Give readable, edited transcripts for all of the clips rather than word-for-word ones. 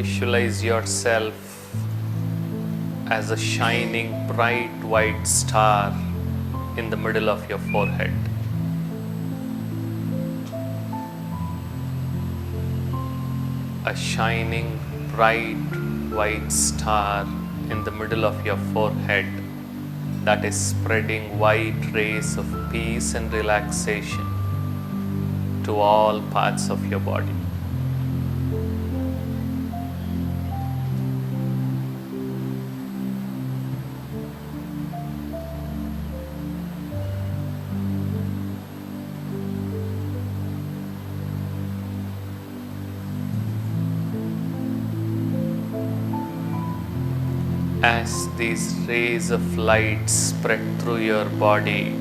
Visualize yourself as a shining bright white star in the middle of your forehead. A shining bright white star in the middle of your forehead that is spreading white rays of peace and relaxation to all parts of your body. As these rays of light spread through your body,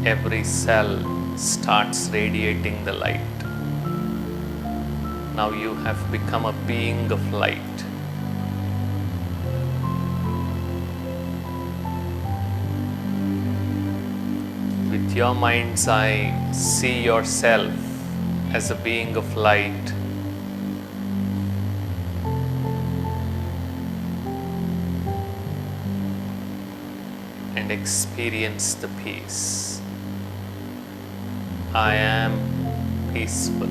every cell starts radiating the light. Now you have become a being of light. With your mind's eye, see yourself as a being of light. And experience the peace. I am peaceful.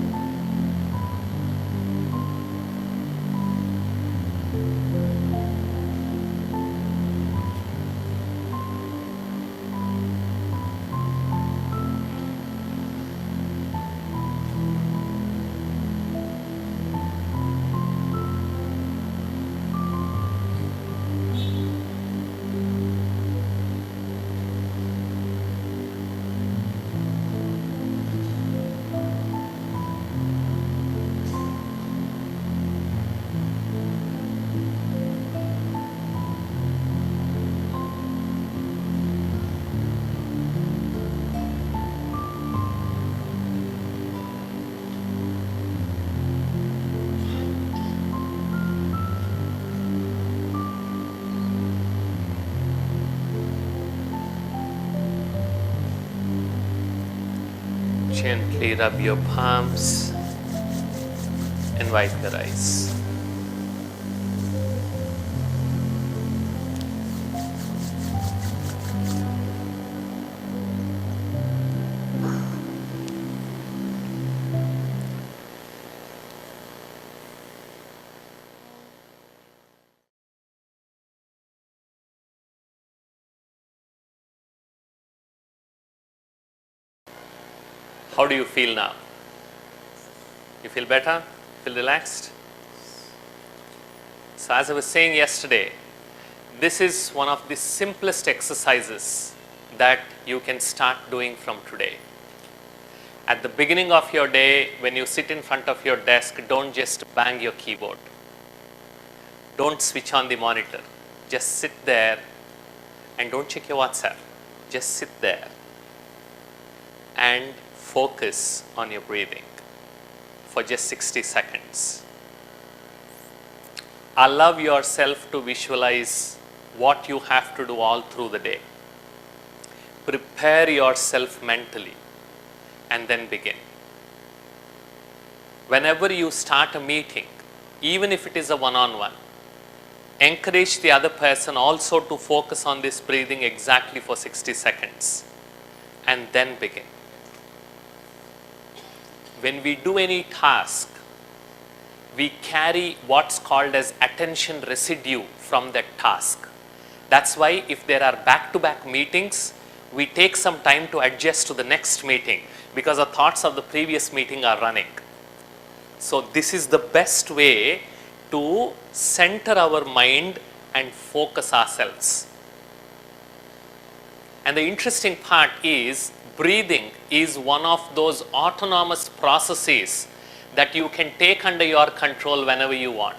Gently rub your palms and wipe your eyes. How do you feel now? You feel better? Feel relaxed? So as I was saying yesterday, this is one of the simplest exercises that you can start doing from today. At the beginning of your day, when you sit in front of your desk, don't just bang your keyboard. Don't switch on the monitor. Just sit there and don't check your WhatsApp. Just sit there and focus on your breathing for just 60 seconds. Allow yourself to visualize what you have to do all through the day. Prepare yourself mentally and then begin. Whenever you start a meeting, even if it is a one-on-one, encourage the other person also to focus on this breathing exactly for 60 seconds and then begin. When we do any task, we carry what's called as attention residue from that task. That's why if there are back-to-back meetings, we take some time to adjust to the next meeting because the thoughts of the previous meeting are running. So this is the best way to center our mind and focus ourselves. And the interesting part is, breathing is one of those autonomous processes that you can take under your control whenever you want.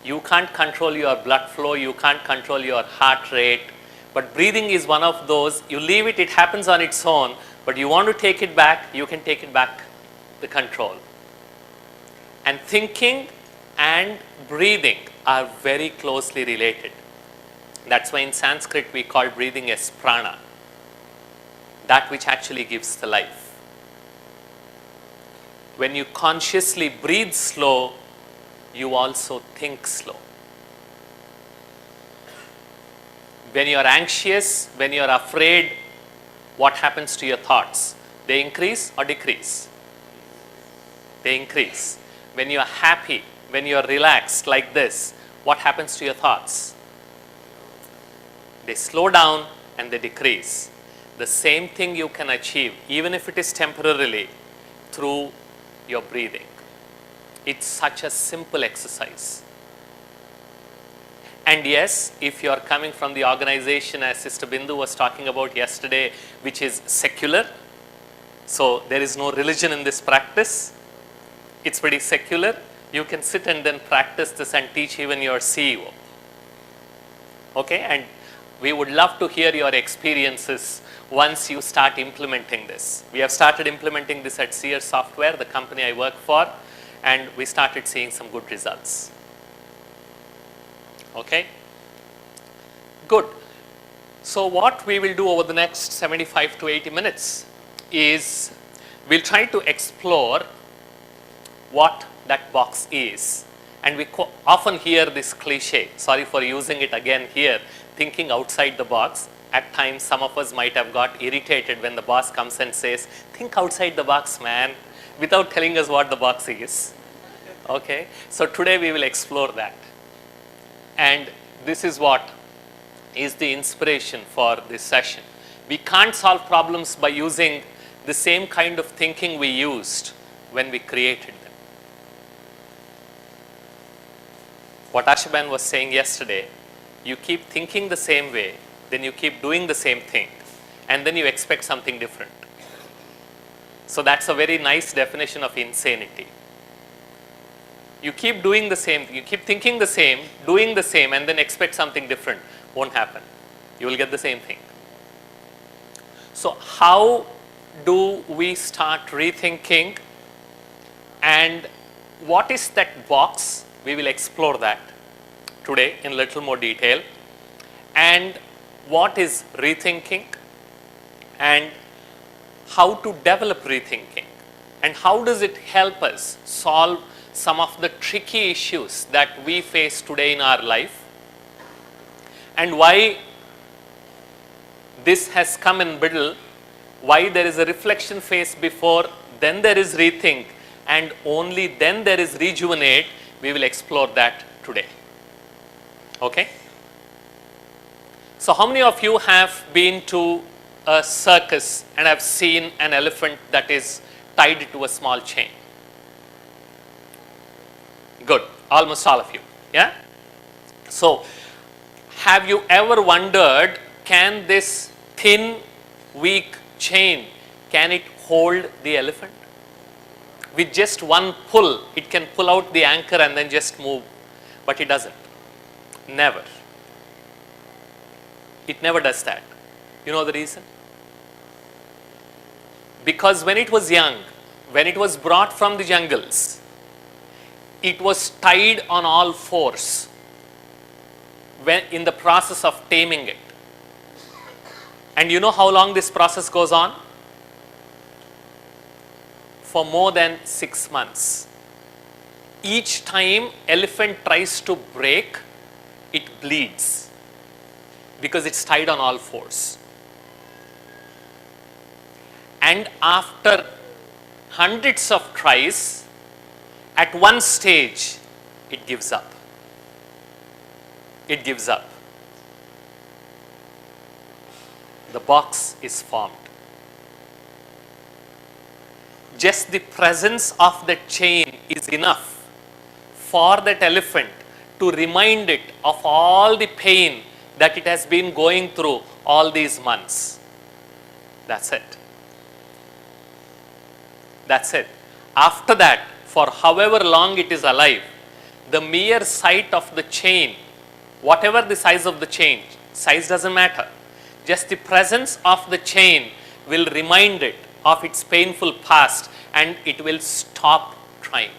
You can't control your blood flow, you can't control your heart rate, but breathing is one of those, you leave it, it happens on its own, but you want to take it back, you can take it back, the control. And thinking and breathing are very closely related. That's why in Sanskrit we call breathing as prana, that which actually gives the life. when you consciously breathe slow, you also think slow. When you are anxious, when you are afraid, what happens to your thoughts? They increase or decrease? They increase. When you are happy, when you are relaxed like this, what happens to your thoughts? They slow down and they decrease. The same thing you can achieve, even if it is temporarily, through your breathing. It's such a simple exercise. And yes, if you are coming from the organization, as Sister Bindu was talking about yesterday, which is secular, so there is no religion in this practice, it's pretty secular, you can sit and then practice this and teach even your CEO. Okay, and we would love to hear your experiences once you start implementing this. We have started implementing this at Seer Software, the company I work for, and we started seeing some good results. Okay, good. So what we will do over the next 75 to 80 minutes is we'll try to explore what that box is. And we often hear this cliche, sorry for using it again here, thinking outside the box. At times some of us might have got irritated when the boss comes and says, think outside the box, man, without telling us what the box is. Okay, so today we will explore that. And this is what is the inspiration for this session. We can't solve problems by using the same kind of thinking we used when we created them. What Ashaban was saying yesterday, you keep thinking the same way, then you keep doing the same thing, and then you expect something different. So that's a very nice definition of insanity. You keep doing the same, you keep thinking the same, doing the same, and then expect something different. Won't happen. You will get the same thing. So how do we start rethinking, and what is that box? We will explore that today in a little more detail. And what is rethinking, and how to develop rethinking, and how does it help us solve some of the tricky issues that we face today in our life, and why this has come in middle, why there is a reflection phase before, then there is rethink, and only then there is rejuvenate. We will explore that today. Okay? So how many of you have been to a circus and have seen an elephant that is tied to a small chain? Good, almost all of you, yeah? So have you ever wondered, can this thin, weak chain, can it hold the elephant? With just one pull, it can pull out the anchor and then just move, but it doesn't. Never. It never does that. You know the reason? Because when it was young, when it was brought from the jungles, it was tied on all fours when in the process of taming it. And you know how long this process goes on? For more than 6 months. Each time elephant tries to break, it bleeds because it's tied on all fours. And after hundreds of tries, at one stage, it gives up. It gives up. The box is formed. Just the presence of the chain is enough for that elephant to remind it of all the pain that it has been going through all these months. That's it. That's it. After that, for however long it is alive, the mere sight of the chain, whatever the size of the chain, size doesn't matter. Just the presence of the chain will remind it of its painful past, and it will stop trying.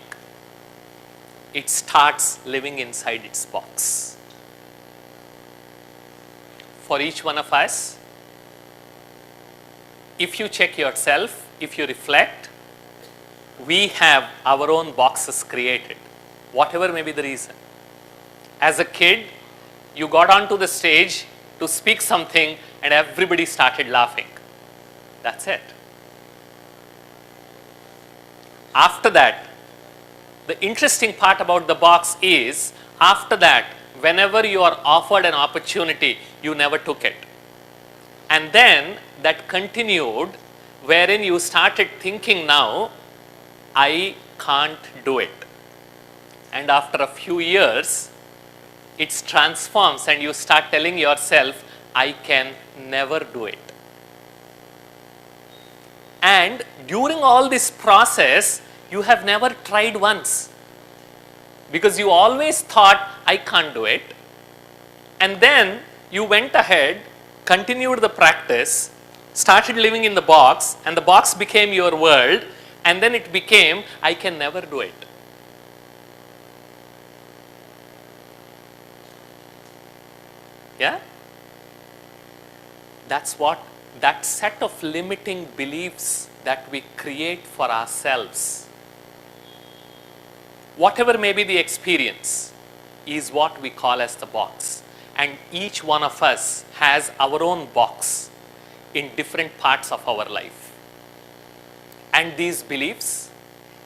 It starts living inside its box. For each one of us, if you check yourself, if you reflect, we have our own boxes created, whatever may be the reason. As a kid, you got onto the stage to speak something and everybody started laughing. That's it. After that, the interesting part about the box is, after that, whenever you are offered an opportunity, you never took it. And then that continued, wherein you started thinking now, I can't do it. And after a few years, it transforms and you start telling yourself, I can never do it. And during all this process, you have never tried once. Because you always thought, I can't do it. And then you went ahead, continued the practice, started living in the box, and the box became your world, and then it became, I can never do it. Yeah? That's what, that set of limiting beliefs that we create for ourselves, whatever may be the experience, is what we call as the box. And each one of us has our own box in different parts of our life. And these beliefs,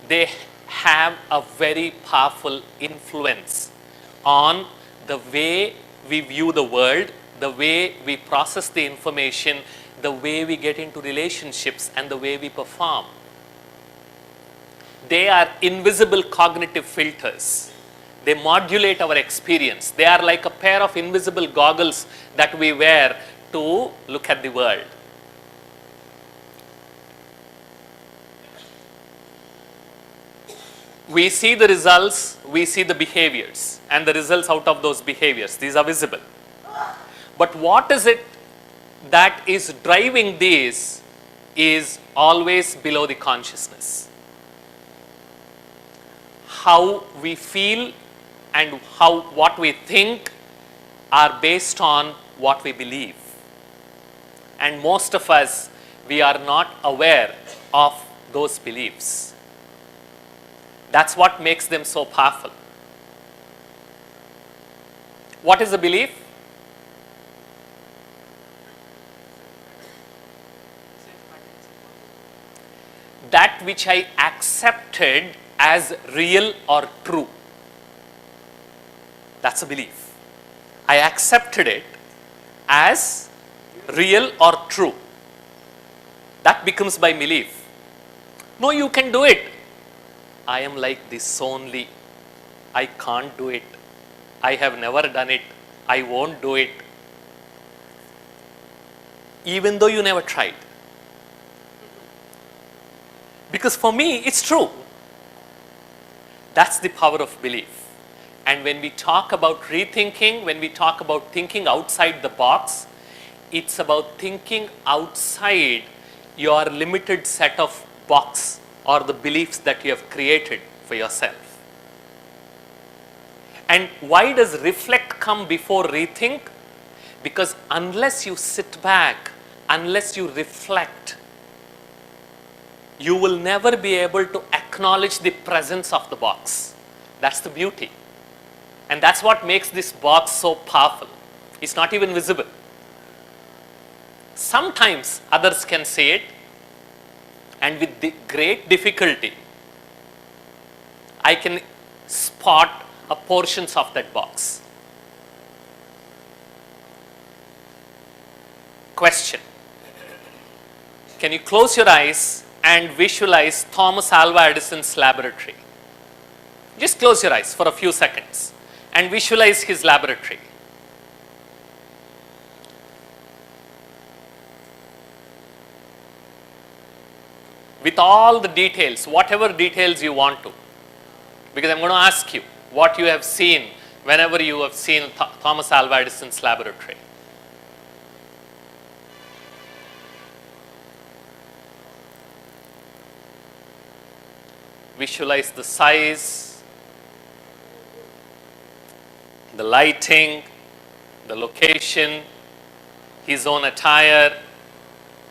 they have a very powerful influence on the way we view the world, the way we process the information, the way we get into relationships, and the way we perform. They are invisible cognitive filters. They modulate our experience. They are like a pair of invisible goggles that we wear to look at the world. We see the results, we see the behaviors, and the results out of those behaviors. These are visible. But what is it that is driving these is always below the consciousness. How we feel and what we think are based on what we believe. And most of us, we are not aware of those beliefs. That's what makes them so powerful. What is a belief? That which I accepted as real or true. That's a belief. I accepted it as real or true. That becomes my belief. No, you can do it. I am like this only. I can't do it. I have never done it. I won't do it. Even though you never tried. Because for me, it's true. That's the power of belief. And when we talk about rethinking, when we talk about thinking outside the box, it's about thinking outside your limited set of box or the beliefs that you have created for yourself. And why does reflect come before rethink? Because unless you sit back, unless you reflect, you will never be able to acknowledge the presence of the box. That's the beauty. And that's what makes this box so powerful. It's not even visible. Sometimes others can see it, and with the great difficulty, I can spot portions of that box. Question. Can you close your eyes and visualize Thomas Alva Edison's laboratory? Just close your eyes for a few seconds and visualize his laboratory. With all the details, whatever details you want to. Because I'm going to ask you what you have seen whenever you have seen Thomas Alva Edison's laboratory. Visualize the size, the lighting, the location, his own attire,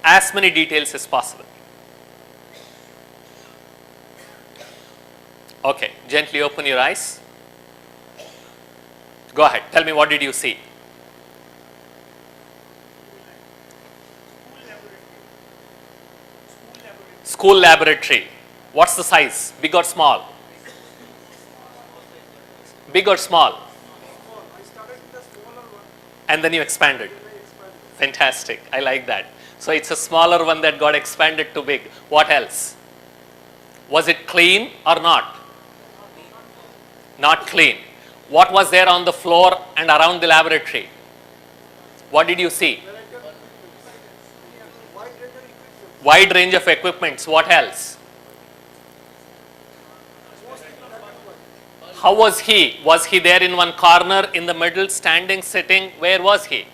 as many details as possible. Okay, gently open your eyes. Go ahead, tell me, what did you see? School laboratory. What's the size? Big or small? Big or small? And then you expanded. Fantastic. I like that. So it's a smaller one that got expanded to big. What else? Was it clean or not? Not clean. What was there on the floor and around the laboratory? What did you see? Wide range of equipments. What else? How was he? Was he there in one corner, in the middle, standing, sitting? Where was he?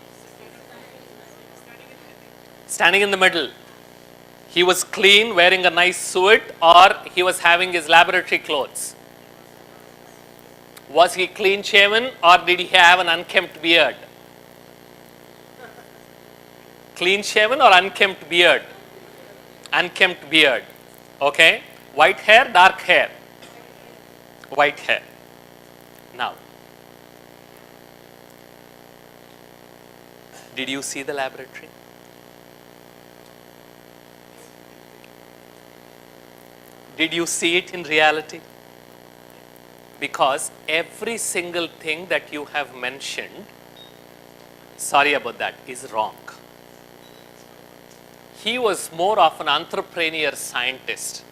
Standing in the middle. He was clean, wearing a nice suit, or he was having his laboratory clothes? Was he clean shaven, or did he have an unkempt beard? Clean shaven or unkempt beard? Unkempt beard. Okay. White hair, dark hair? White hair. Now, did you see the laboratory? Did you see it in reality? Because every single thing that you have mentioned, sorry about that, is wrong. He was more of an entrepreneur scientist.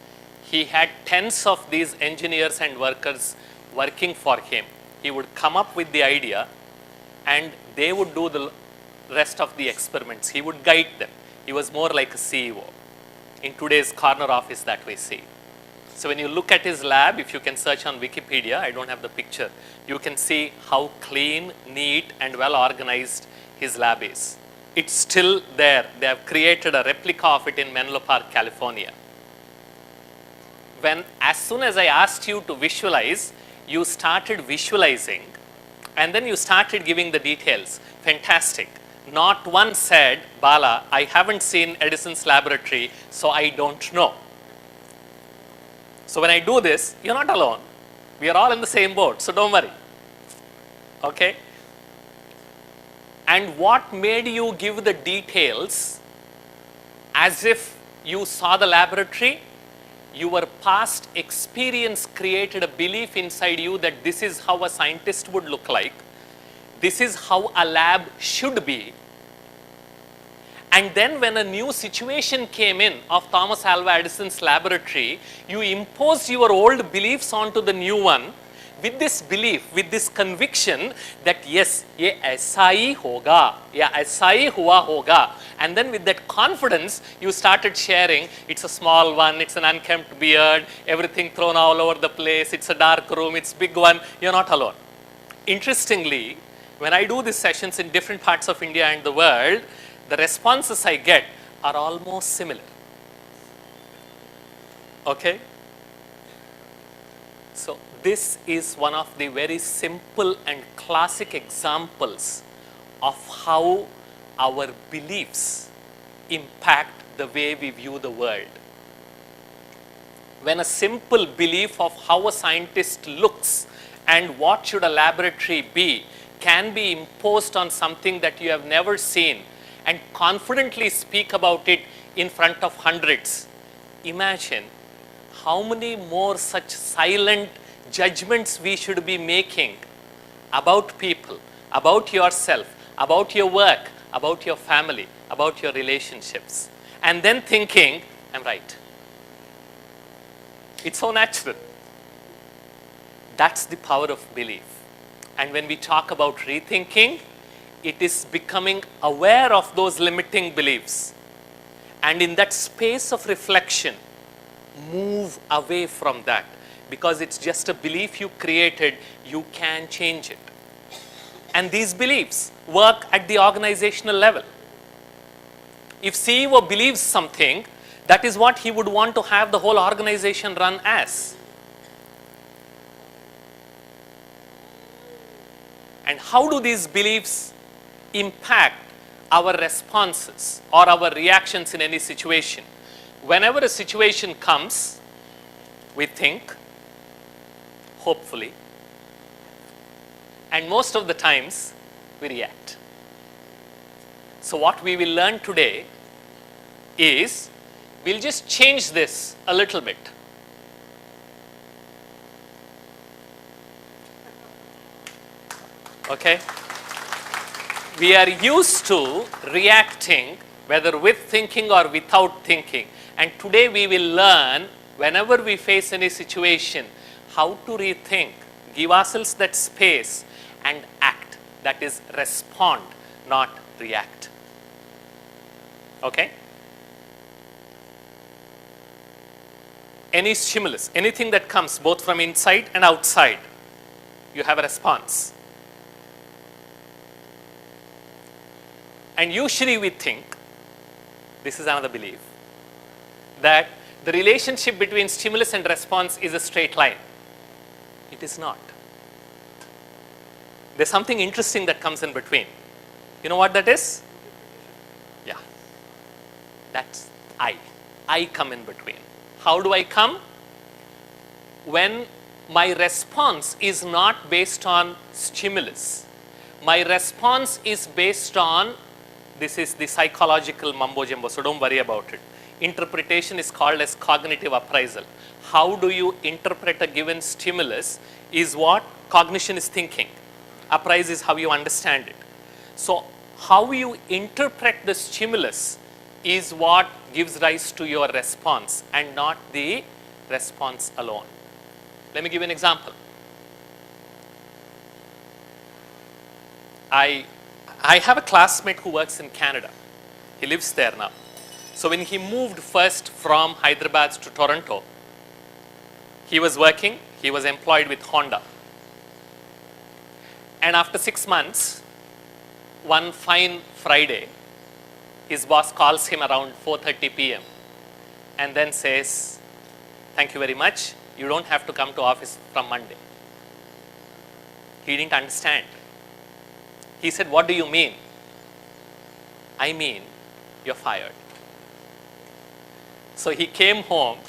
He had tens of these engineers and workers working for him. He would come up with the idea and they would do the rest of the experiments. He would guide them. He was more like a CEO. In today's corner office that we see. So when you look at his lab, if you can search on Wikipedia, I don't have the picture, you can see how clean, neat and well organized his lab is. It's still there. They have created a replica of it in Menlo Park, California. As soon as I asked you to visualize, you started visualizing and then you started giving the details. Fantastic. Not one said, Bala, I haven't seen Edison's laboratory, so I don't know. So when I do this, you're not alone. We are all in the same boat, so don't worry. Okay? And what made you give the details as if you saw the laboratory? Your past experience created a belief inside you that this is how a scientist would look like. This is how a lab should be. And then when a new situation came in of Thomas Alva Edison's laboratory, you imposed your old beliefs onto the new one with this belief, with this conviction that yes, ye aisa hi hoga, ya aisa hi hua hoga. And then with that confidence, you started sharing, it's a small one, it's an unkempt beard, everything thrown all over the place, it's a dark room, it's big one, you're not alone. Interestingly, when I do these sessions in different parts of India and the world, the responses I get are almost similar. Okay? So this is one of the very simple and classic examples of how our beliefs impact the way we view the world. When a simple belief of how a scientist looks and what should a laboratory be can be imposed on something that you have never seen and confidently speak about it in front of hundreds, imagine how many more such silent judgments we should be making about people, about yourself, about your work, about your family, about your relationships, and then thinking, I'm right. It's so natural. That's the power of belief. And when we talk about rethinking, it is becoming aware of those limiting beliefs. And in that space of reflection, move away from that. Because it's just a belief you created, you can change it. And these beliefs work at the organizational level. If CEO believes something, that is what he would want to have the whole organization run as. And how do these beliefs impact our responses or our reactions in any situation? Whenever a situation comes, we think, hopefully, and most of the times we react. So what we will learn today is, we'll just change this a little bit. Okay? We are used to reacting, whether with thinking or without thinking. And today we will learn, whenever we face any situation, how to rethink, give ourselves that space and act. That is, respond, not react. Okay? Any stimulus, anything that comes both from inside and outside, you have a response. And usually we think, this is another belief, that the relationship between stimulus and response is a straight line. It is not. There's something interesting that comes in between. You know what that is? Yeah. That's I. I come in between. How do I come? When my response is not based on stimulus. My response is based on, this is the psychological mumbo jumbo, so don't worry about it. Interpretation is called as cognitive appraisal. How do you interpret a given stimulus is what cognition is thinking. Appraise is how you understand it. So how you interpret the stimulus is what gives rise to your response, and not the response alone. Let me give you an example. I have a classmate who works in Canada. He lives there now. So when he moved first from Hyderabad to Toronto, he was working, he was employed with Honda. And after 6 months, one fine Friday, his boss calls him around 4:30 p.m. and then says, "Thank you very much, you don't have to come to office from Monday." He didn't understand. He said, "What do you mean?" "I mean, you're fired." So he came home,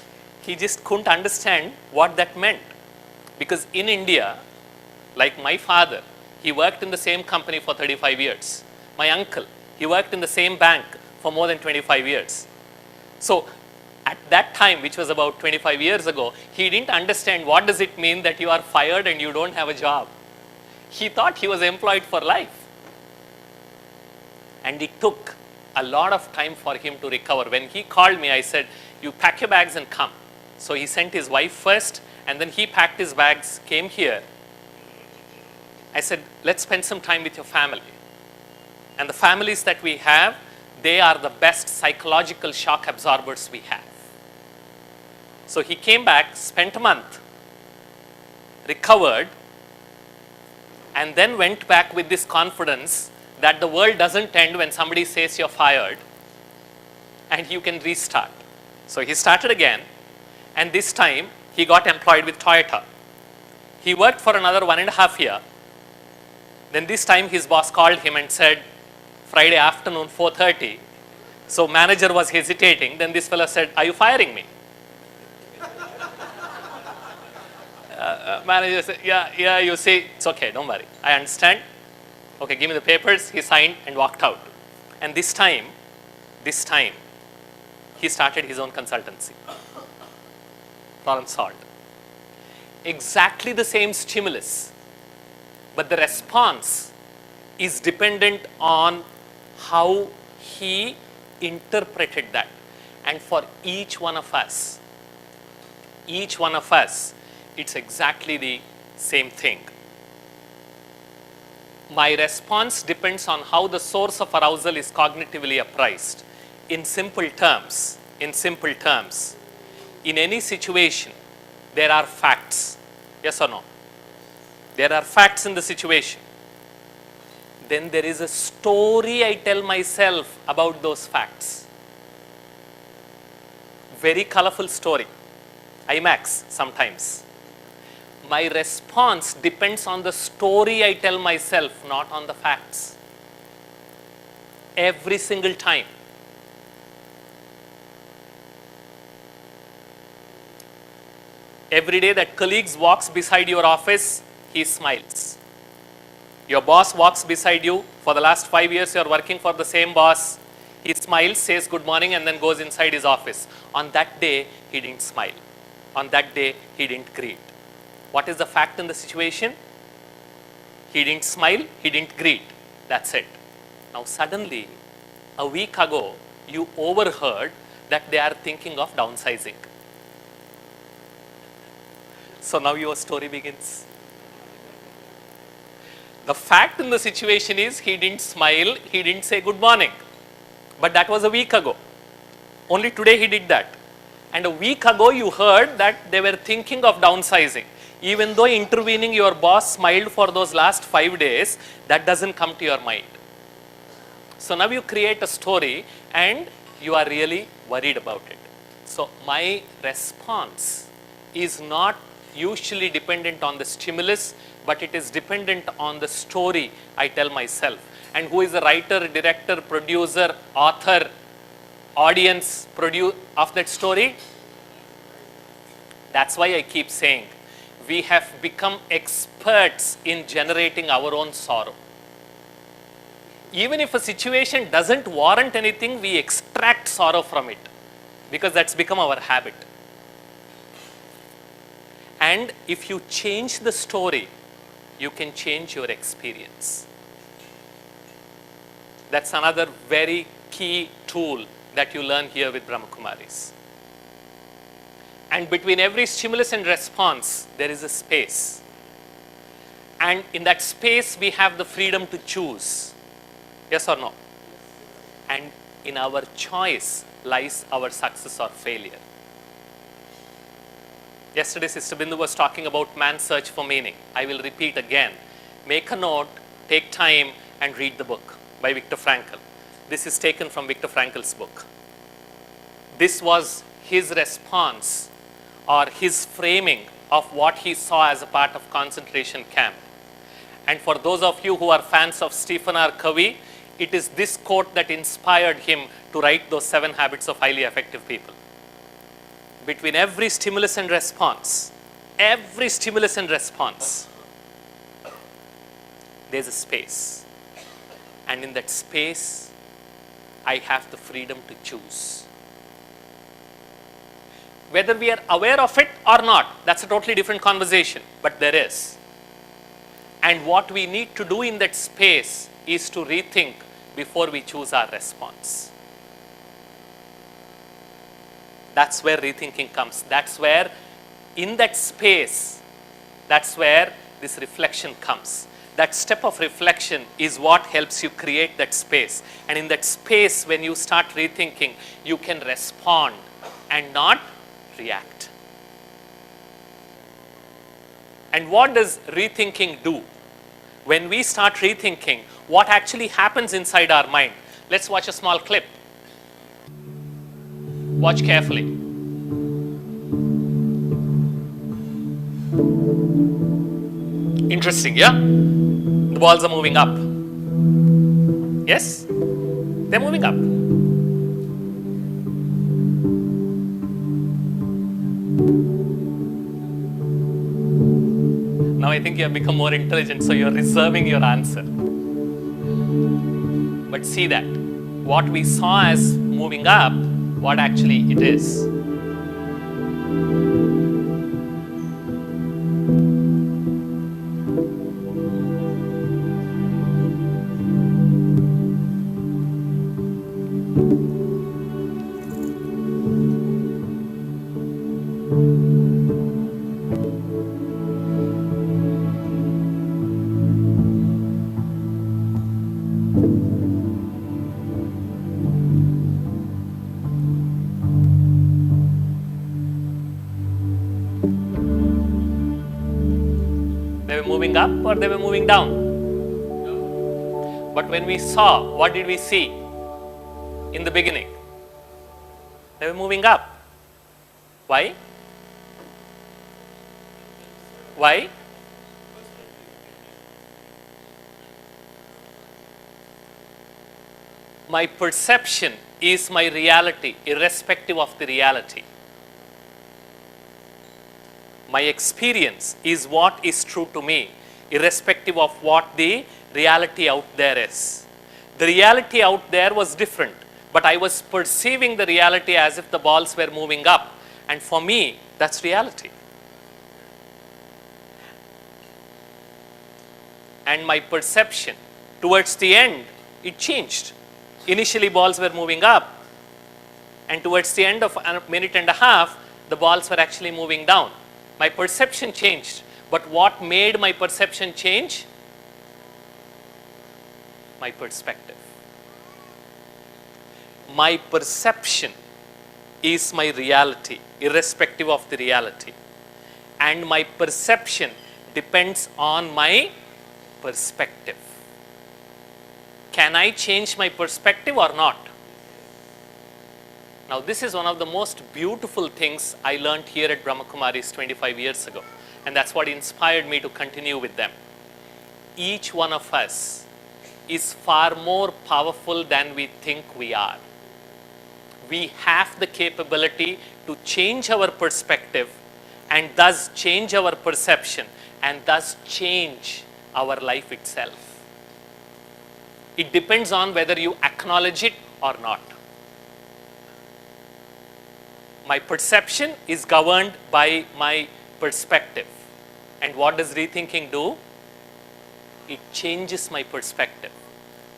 he just couldn't understand what that meant. Because in India, like my father, he worked in the same company for 35 years. My uncle, he worked in the same bank for more than 25 years. So at that time, which was about 25 years ago, he didn't understand what does it mean that you are fired and you don't have a job. He thought he was employed for life. And it took a lot of time for him to recover. When he called me, I said, "You pack your bags and come." So he sent his wife first, and then he packed his bags, came here. I said, "Let's spend some time with your family." And the families that we have, they are the best psychological shock absorbers we have. So he came back, spent a month, recovered, and then went back with this confidence that the world doesn't end when somebody says you're fired, and you can restart. So he started again, and this time he got employed with Toyota. He worked for another 1.5 years. Then this time his boss called him and said, Friday afternoon, 4:30. So manager was hesitating. Then this fellow said, "Are you firing me?" Manager said, yeah, you see, it's okay, don't worry. I understand. Okay, give me the papers. He signed and walked out. And this time, he started his own consultancy. Problem solved. Exactly the same stimulus, but the response is dependent on how he interpreted that. And for each one of us, it's exactly the same thing. My response depends on how the source of arousal is cognitively appraised. In simple terms, in any situation, there are facts. Yes or no? There are facts in the situation. Then there is a story I tell myself about those facts. Very colorful story. IMAX sometimes. My response depends on the story I tell myself, not on the facts. Every single time. Every day that colleagues walks beside your office, he smiles. Your boss walks beside you. For the last 5 years, you are working for the same boss. He smiles, says good morning, and then goes inside his office. On that day, he didn't smile. On that day, he didn't greet. What is the fact in the situation? He didn't smile, he didn't greet. That's it. Now suddenly, a week ago, you overheard that they are thinking of downsizing. So now your story begins. The fact in the situation is he didn't smile, he didn't say good morning. But that was a week ago. Only today he did that. And a week ago you heard that they were thinking of downsizing. Even though intervening your boss smiled for those last 5 days, that doesn't come to your mind. So now you create a story and you are really worried about it. So my response is not usually dependent on the stimulus, but it is dependent on the story I tell myself. And who is the writer, director, producer, author, audience of that story? That's why I keep saying we have become experts in generating our own sorrow. Even if a situation doesn't warrant anything, we extract sorrow from it because that's become our habit. And if you change the story, you can change your experience. That's another very key tool that you learn here with Brahmakumaris. And between every stimulus and response, there is a space. And in that space, we have the freedom to choose. Yes or no? And in our choice lies our success or failure. Yesterday, Sister Bindu was talking about man's search for meaning. I will repeat again. Make a note, take time, and read the book by Viktor Frankl. This is taken from Viktor Frankl's book. This was his response or his framing of what he saw as a part of concentration camp. And for those of you who are fans of Stephen R. Covey, it is this quote that inspired him to write those 7 habits of highly effective people. Between every stimulus and response, there's a space. And in that space, I have the freedom to choose. Whether we are aware of it or not, that's a totally different conversation, but there is. And what we need to do in that space is to rethink before we choose our response. That's where rethinking comes. That's where, in that space, that's where this reflection comes. That step of reflection is what helps you create that space. And in that space, when you start rethinking, you can respond and not react. And what does rethinking do? When we start rethinking, what actually happens inside our mind? Let's watch a small clip. Watch carefully. Interesting, yeah? The balls are moving up. Yes? They're moving up. Now I think you have become more intelligent, so you're reserving your answer. But see that. What we saw as moving up, what actually it is. They were moving up or they were moving down? But when we saw, what did we see in the beginning? They were moving up. Why? Why? My perception is my reality, irrespective of the reality. My experience is what is true to me, irrespective of what the reality out there is. The reality out there was different, but I was perceiving the reality as if the balls were moving up. And for me, that's reality. And my perception, towards the end, it changed. Initially, balls were moving up. And towards the end of a minute and a half, the balls were actually moving down. My perception changed. But what made my perception change? My perspective. My perception is my reality, irrespective of the reality. And my perception depends on my perspective. Can I change my perspective or not? Now, this is one of the most beautiful things I learned here at Brahma Kumaris 25 years ago. And that's what inspired me to continue with them. Each one of us is far more powerful than we think we are. We have the capability to change our perspective and thus change our perception and thus change our life itself. It depends on whether you acknowledge it or not. My perception is governed by my perspective. And what does rethinking do? It changes my perspective.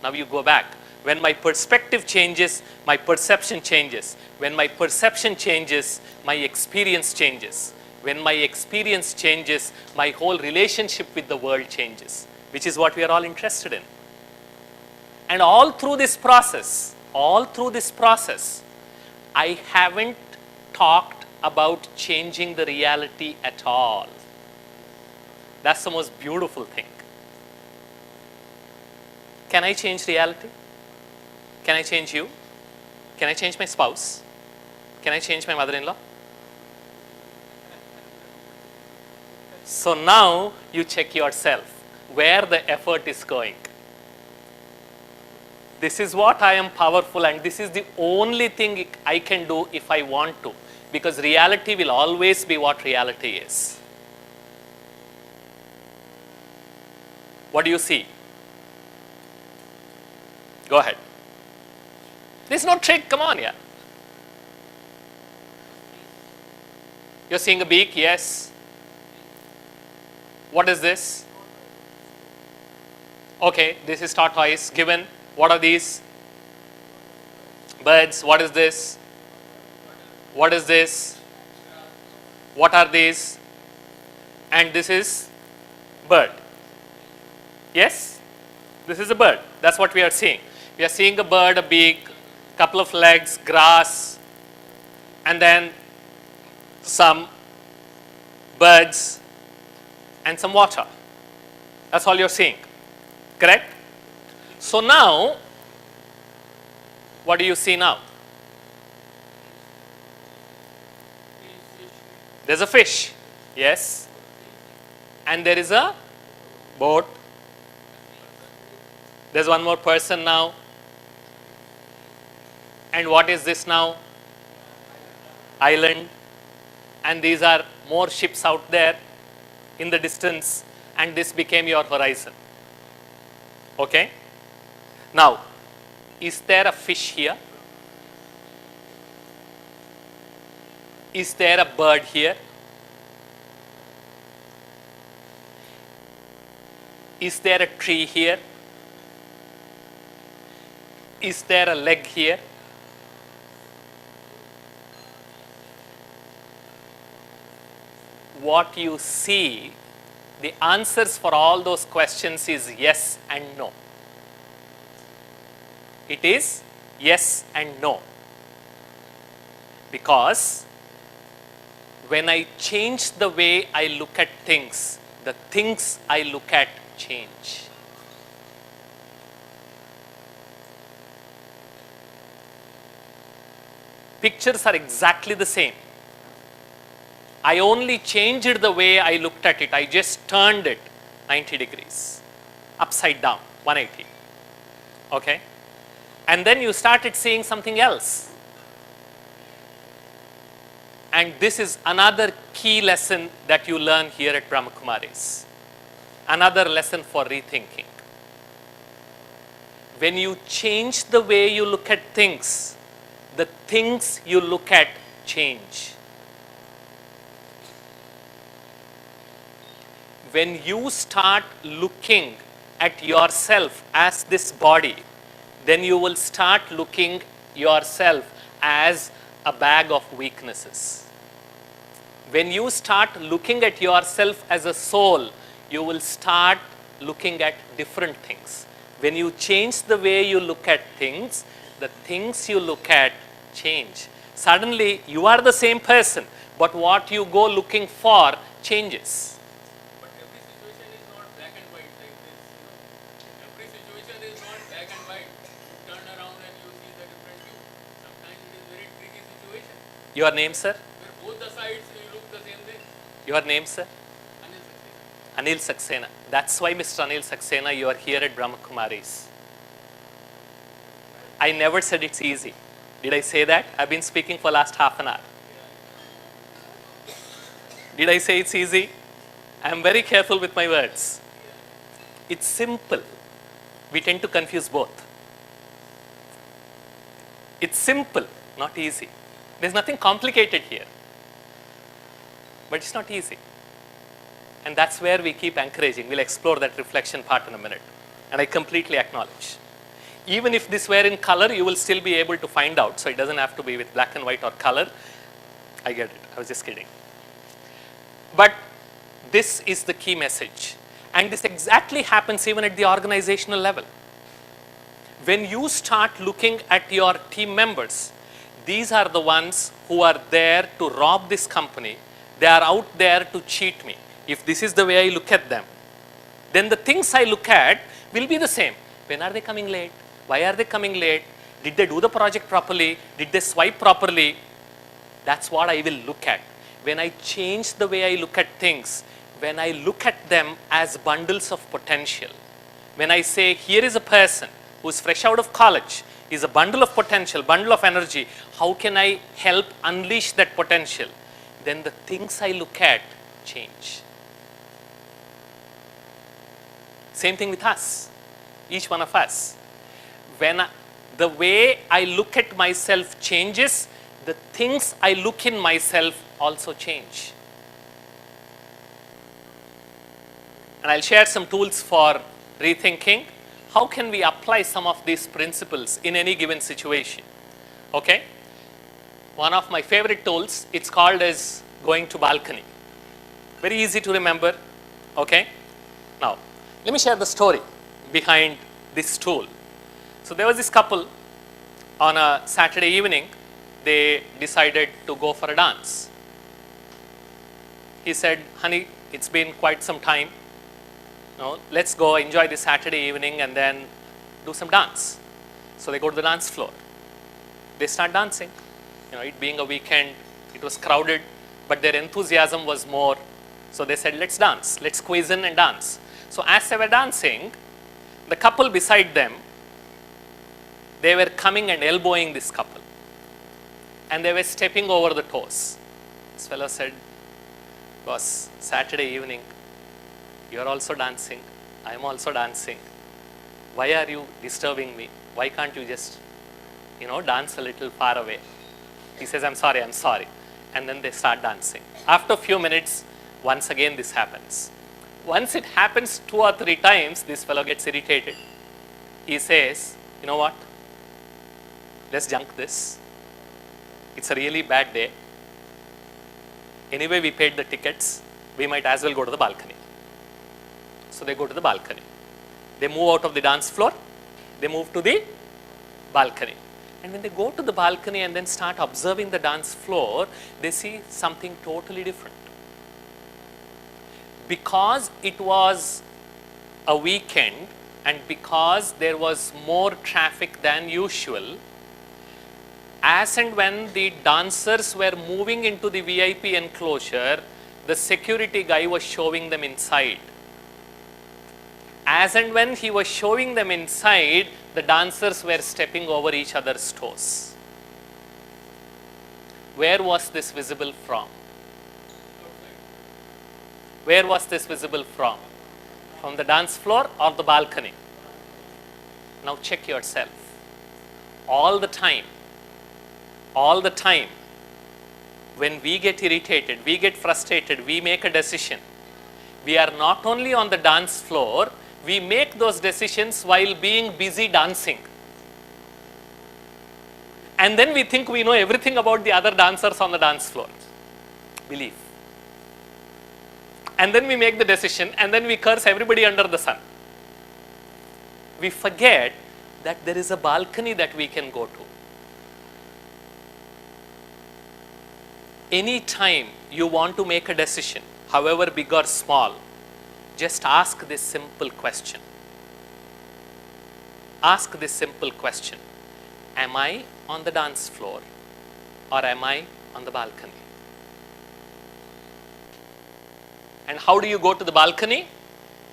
Now you go back. When my perspective changes, my perception changes. When my perception changes, my experience changes. When my experience changes, my whole relationship with the world changes, which is what we are all interested in. And all through this process, I haven't talked about changing the reality at all. That's the most beautiful thing. Can I change reality? Can I change you? Can I change my spouse? Can I change my mother-in-law? So now you check yourself where the effort is going. This is what I am powerful, and this is the only thing I can do if I want to, because reality will always be what reality is. What do you see? Go ahead. There's no trick, come on, yeah. You're seeing a beak, yes. What is this? Okay, this is tortoise, given. What are these? Birds, what is this? What is this? What are these? And this is bird. Yes? This is a bird. That's what we are seeing. We are seeing a bird, a beak, couple of legs, grass, and then some birds and some water. That's all you're seeing. Correct? So now, what do you see now? There's a fish. Yes. And there is a boat. There's one more person now. And what is this now? Island. And these are more ships out there in the distance, and this became your horizon. Okay? Now, is there a fish here? Is there a bird here? Is there a tree here? Is there a leg here? What you see, the answers for all those questions is yes and no. It is yes and no. Because when I change the way I look at things, the things I look at change. Pictures are exactly the same. I only changed the way I looked at it. I just turned it 90 degrees, upside down, 180. Okay? And then you started seeing something else. And this is another key lesson that you learn here at Brahmakumaris. Another lesson for rethinking. When you change the way you look at things, the things you look at change. When you start looking at yourself as this body, then you will start looking yourself as a bag of weaknesses. When you start looking at yourself as a soul, you will start looking at different things. When you change the way you look at things, the things you look at change. Suddenly, you are the same person, but what you go looking for changes. But every situation is not black and white like this. Every situation is not black and white. You turn around and you see the different view. Sometimes it is very tricky situation. Your name, sir? Where both the sides will look the same way. Your name, sir? Anil Saxena. Anil Saxena. That's why, Mr. Anil Saxena, you are here at Brahmakumaris. I never said it's easy. Did I say that? I've been speaking for last half an hour. Did I say it's easy? I'm very careful with my words. It's simple. We tend to confuse both. It's simple, not easy. There's nothing complicated here. But it's not easy. And that's where we keep encouraging. We'll explore that reflection part in a minute. And I completely acknowledge. Even if this were in color, you will still be able to find out. So it doesn't have to be with black and white or color. I get it. I was just kidding. But this is the key message. And this exactly happens even at the organizational level. When you start looking at your team members, these are the ones who are there to rob this company. They are out there to cheat me. If this is the way I look at them, then the things I look at will be the same. When are they coming late? Why are they coming late? Did they do the project properly? Did they swipe properly? That's what I will look at. When I change the way I look at things, when I look at them as bundles of potential, when I say, here is a person who's fresh out of college, is a bundle of potential, bundle of energy, how can I help unleash that potential? Then the things I look at change. Same thing with us, each one of us. When the way I look at myself changes, the things I look in myself also change. And I'll share some tools for rethinking. How can we apply some of these principles in any given situation? Okay? One of my favorite tools, it's called as going to balcony. Very easy to remember. Okay? Now, let me share the story behind this tool. So there was this couple on a Saturday evening. They decided to go for a dance. He said, honey, it's been quite some time. No, let's go enjoy this Saturday evening and then do some dance. So they go to the dance floor. They start dancing. It being a weekend, it was crowded, but their enthusiasm was more. So they said, let's dance. Let's squeeze in and dance. So as they were dancing, the couple beside them, they were coming and elbowing this couple. And they were stepping over the toes. This fellow said, boss, Saturday evening, you are also dancing. I am also dancing. Why are you disturbing me? Why can't you just, dance a little far away? He says, I'm sorry. And then they start dancing. After a few minutes, once again this happens. Once it happens 2 or 3 times, this fellow gets irritated. He says, you know what? Let's junk this. It's a really bad day. Anyway, we paid the tickets. We might as well go to the balcony. So they go to the balcony. They move out of the dance floor. They move to the balcony. And when they go to the balcony and then start observing the dance floor, they see something totally different. Because it was a weekend and because there was more traffic than usual, as and when the dancers were moving into the VIP enclosure, the security guy was showing them inside. As and when he was showing them inside, the dancers were stepping over each other's toes. Where was this visible from? Outside. Where was this visible from? From the dance floor or the balcony? Now check yourself. All the time, when we get irritated, we get frustrated, we make a decision, we are not only on the dance floor, we make those decisions while being busy dancing. And then we think we know everything about the other dancers on the dance floor. Belief. And then we make the decision and then we curse everybody under the sun. We forget that there is a balcony that we can go to. Any time you want to make a decision, however big or small, just ask this simple question. Ask this simple question. Am I on the dance floor or am I on the balcony? And how do you go to the balcony?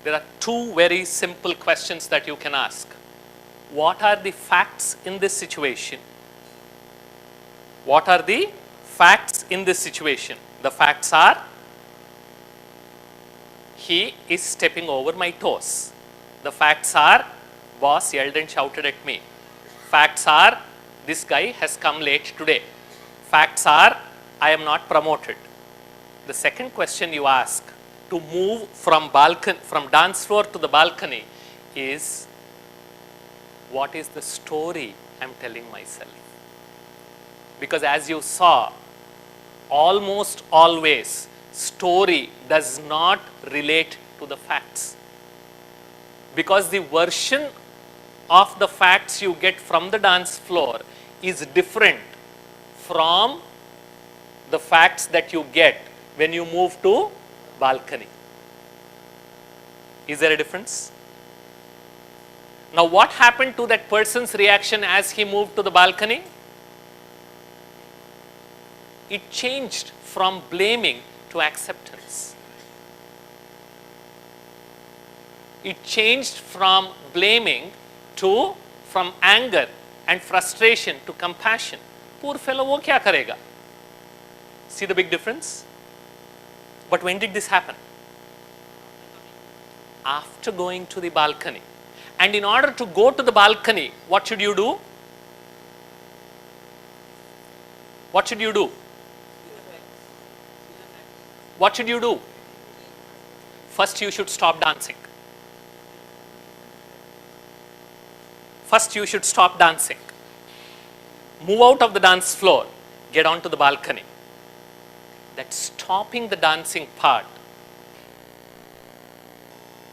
There are two very simple questions that you can ask. What are the facts in this situation? What are the facts in this situation? The facts are, he is stepping over my toes. The facts are, boss yelled and shouted at me. Facts are, this guy has come late today. Facts are, I am not promoted. The second question you ask to move from dance floor to the balcony is, what is the story I am telling myself? Because as you saw, almost always story does not relate to the facts. Because the version of the facts you get from the dance floor is different from the facts that you get when you move to balcony. Is there a difference? Now what happened to that person's reaction as he moved to the balcony? It changed from blaming to acceptance. It changed from blaming to, from anger and frustration to compassion. Poor fellow, wo kya karega? See the big difference? But when did this happen? After going to the balcony. And in order to go to the balcony, what should you do? What should you do? What should you do? First, you should stop dancing. First, you should stop dancing. Move out of the dance floor. Get onto the balcony. That stopping the dancing part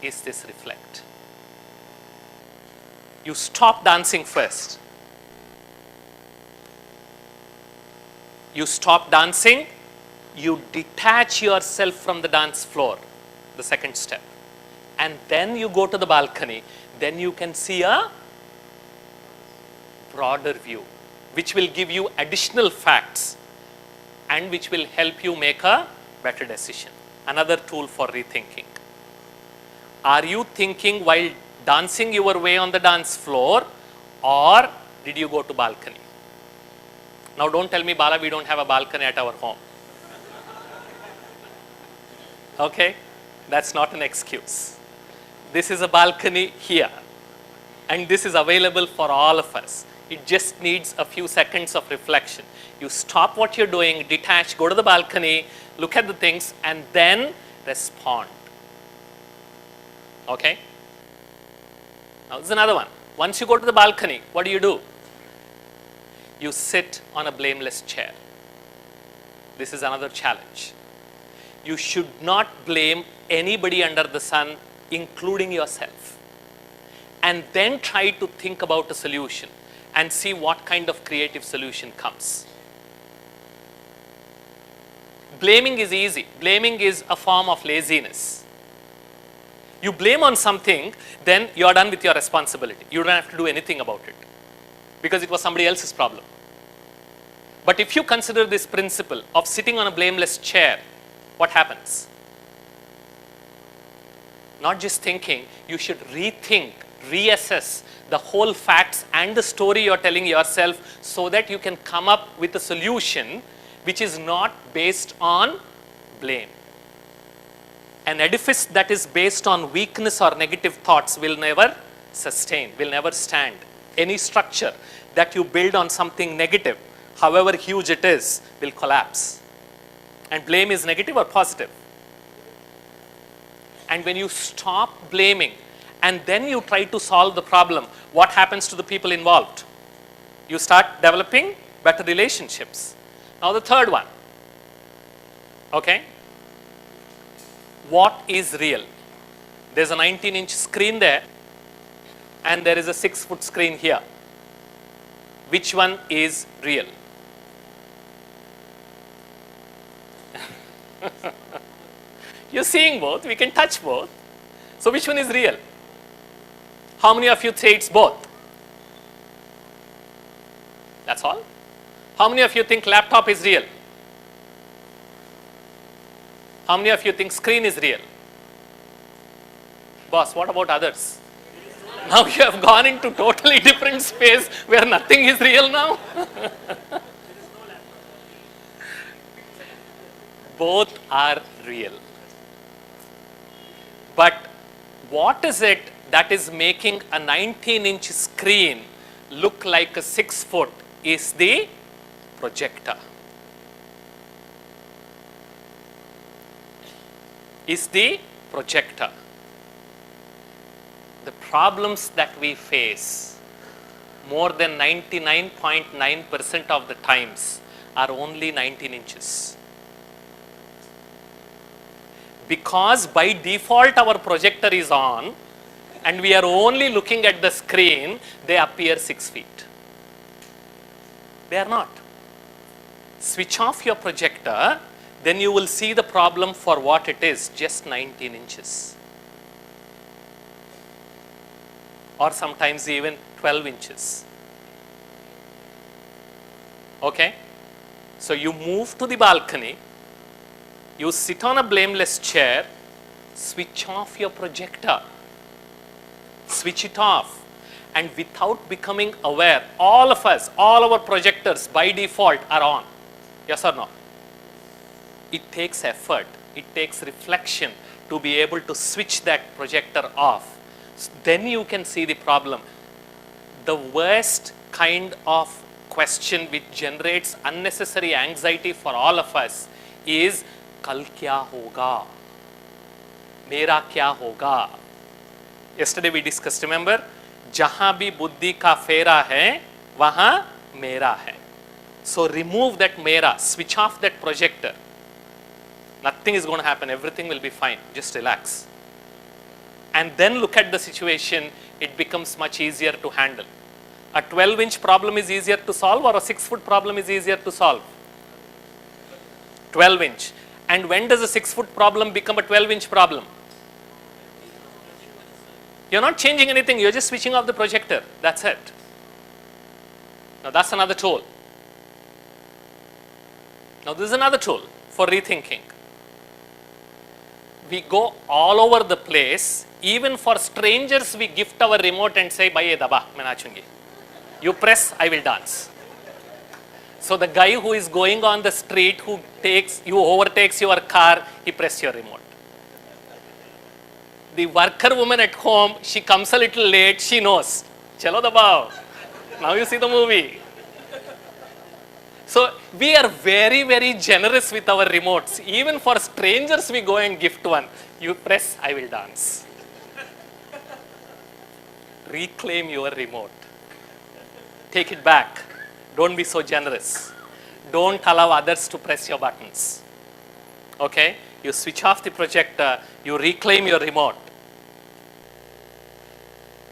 is this reflect. You stop dancing first. You stop dancing. You detach yourself from the dance floor, the second step. And then you go to the balcony. Then you can see a broader view, which will give you additional facts and which will help you make a better decision. Another tool for rethinking. Are you thinking while dancing your way on the dance floor, or did you go to balcony? Now don't tell me, Bala, we don't have a balcony at our home. Okay, that's not an excuse. This is a balcony here, and this is available for all of us. It just needs a few seconds of reflection. You stop what you're doing, detach, go to the balcony, look at the things, and then respond. Okay? Now this is another one. Once you go to the balcony, what do? You sit on a blameless chair. This is another challenge. You should not blame anybody under the sun, including yourself. And then try to think about a solution and see what kind of creative solution comes. Blaming is easy. Blaming is a form of laziness. You blame on something, then you are done with your responsibility. You don't have to do anything about it because it was somebody else's problem. But if you consider this principle of sitting on a blameless chair, what happens? Not just thinking, you should rethink, reassess the whole facts and the story you're telling yourself so that you can come up with a solution which is not based on blame. An edifice that is based on weakness or negative thoughts will never sustain, will never stand. Any structure that you build on something negative, however huge it is, will collapse. And blame is negative or positive? And when you stop blaming and then you try to solve the problem, what happens to the people involved? You start developing better relationships. Now the third one, okay? What is real? There's a 19-inch screen there and there is a 6-foot screen here. Which one is real? You're seeing both, we can touch both. So which one is real? How many of you say it's both? That's all? How many of you think laptop is real? How many of you think screen is real? Boss, what about others? Now you have gone into totally different space where nothing is real now. Both are real. But what is it that is making a 19-inch screen look like a 6-foot is the projector. Is the projector. The problems that we face more than 99.9% of the times are only 19 inches. Because by default our projector is on and we are only looking at the screen, they appear 6 feet. They are not. Switch off your projector, then you will see the problem for what it is, just 19 inches. Or sometimes even 12 inches. Okay? So you move to the balcony, you sit on a blameless chair, switch off your projector. Switch it off. And without becoming aware, all of us, all our projectors by default are on. Yes or no? It takes effort, it takes reflection to be able to switch that projector off. Then you can see the problem. The worst kind of question which generates unnecessary anxiety for all of us is, kal kya hoga? Mera kya hoga? Yesterday we discussed, remember? Jahan bhi buddhi ka fera hai, wahan mera hai. So remove that mera, switch off that projector. Nothing is going to happen, everything will be fine, just relax. And then look at the situation, it becomes much easier to handle. A 12-inch problem is easier to solve or a 6-foot problem is easier to solve? 12-inch. And when does a 6-foot problem become a 12-inch problem? You're not changing anything, you're just switching off the projector. That's it. Now that's another tool. Now this is another tool for rethinking. We go all over the place. Even for strangers, we gift our remote and say, "Bhai ye daba, main nachungi." You press, I will dance. So the guy who is going on the street, who overtakes your car, he press your remote. The worker woman at home, she comes a little late, she knows. Chalo dabao. Now you see the movie. So we are very, very generous with our remotes. Even for strangers, we go and gift one. You press, I will dance. Reclaim your remote. Take it back. Don't be so generous. Don't allow others to press your buttons. Okay? You switch off the projector, you reclaim your remote.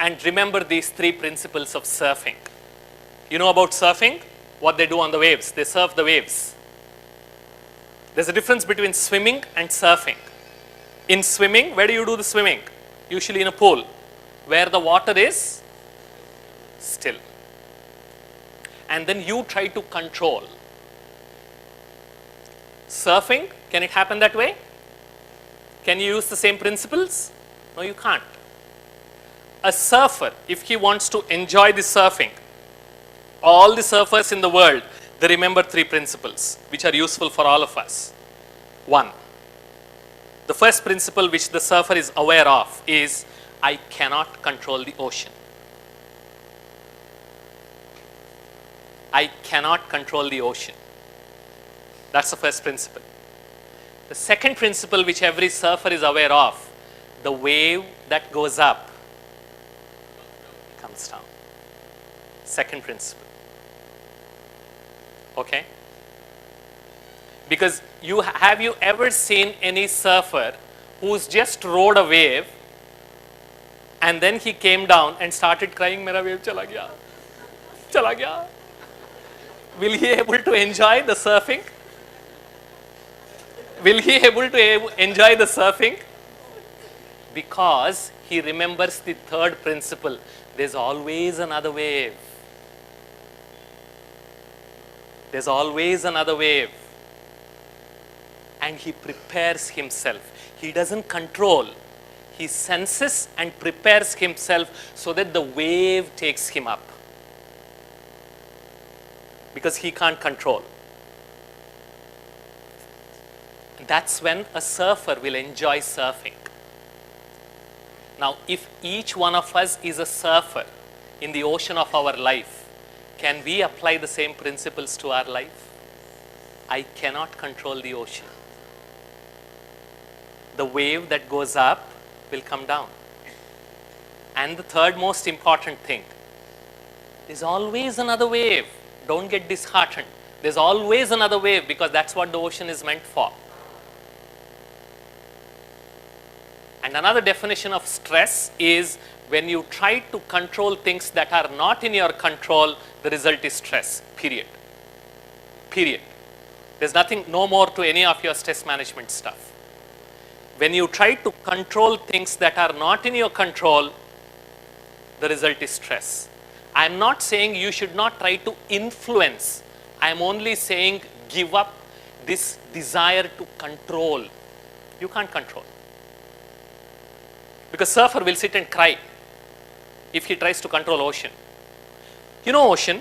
And remember these 3 principles of surfing. You know about surfing? What they do on the waves. They surf the waves. There's a difference between swimming and surfing. In swimming, where do you do the swimming? Usually in a pool, where the water is still. And then you try to control. Surfing, can it happen that way? Can you use the same principles? No, you can't. A surfer, if he wants to enjoy the surfing, all the surfers in the world, they remember three principles which are useful for all of us. One, the first principle which the surfer is aware of is, I cannot control the ocean. I cannot control the ocean. That's the first principle. The second principle which every surfer is aware of, the wave that goes up comes down. Second principle. Okay? Because have you ever seen any surfer who's just rode a wave and then he came down and started crying, "Mera wave chala gaya, chala gaya"? Will he able to enjoy the surfing? Will he able to enjoy the surfing? Because he remembers the third principle. There's always another wave. There's always another wave. And he prepares himself. He doesn't control. He senses and prepares himself so that the wave takes him up. Because he can't control. That's when a surfer will enjoy surfing. Now, if each one of us is a surfer in the ocean of our life, can we apply the same principles to our life? I cannot control the ocean. The wave that goes up will come down. And the third most important thing, there's always another wave. Don't get disheartened. There's always another wave, because that's what the ocean is meant for. And another definition of stress is when you try to control things that are not in your control, the result is stress, period. Period. There's nothing, no more to any of your stress management stuff. When you try to control things that are not in your control, the result is stress. I'm not saying you should not try to influence. I'm only saying give up this desire to control. You can't control. Because surfer will sit and cry if he tries to control ocean. You know ocean,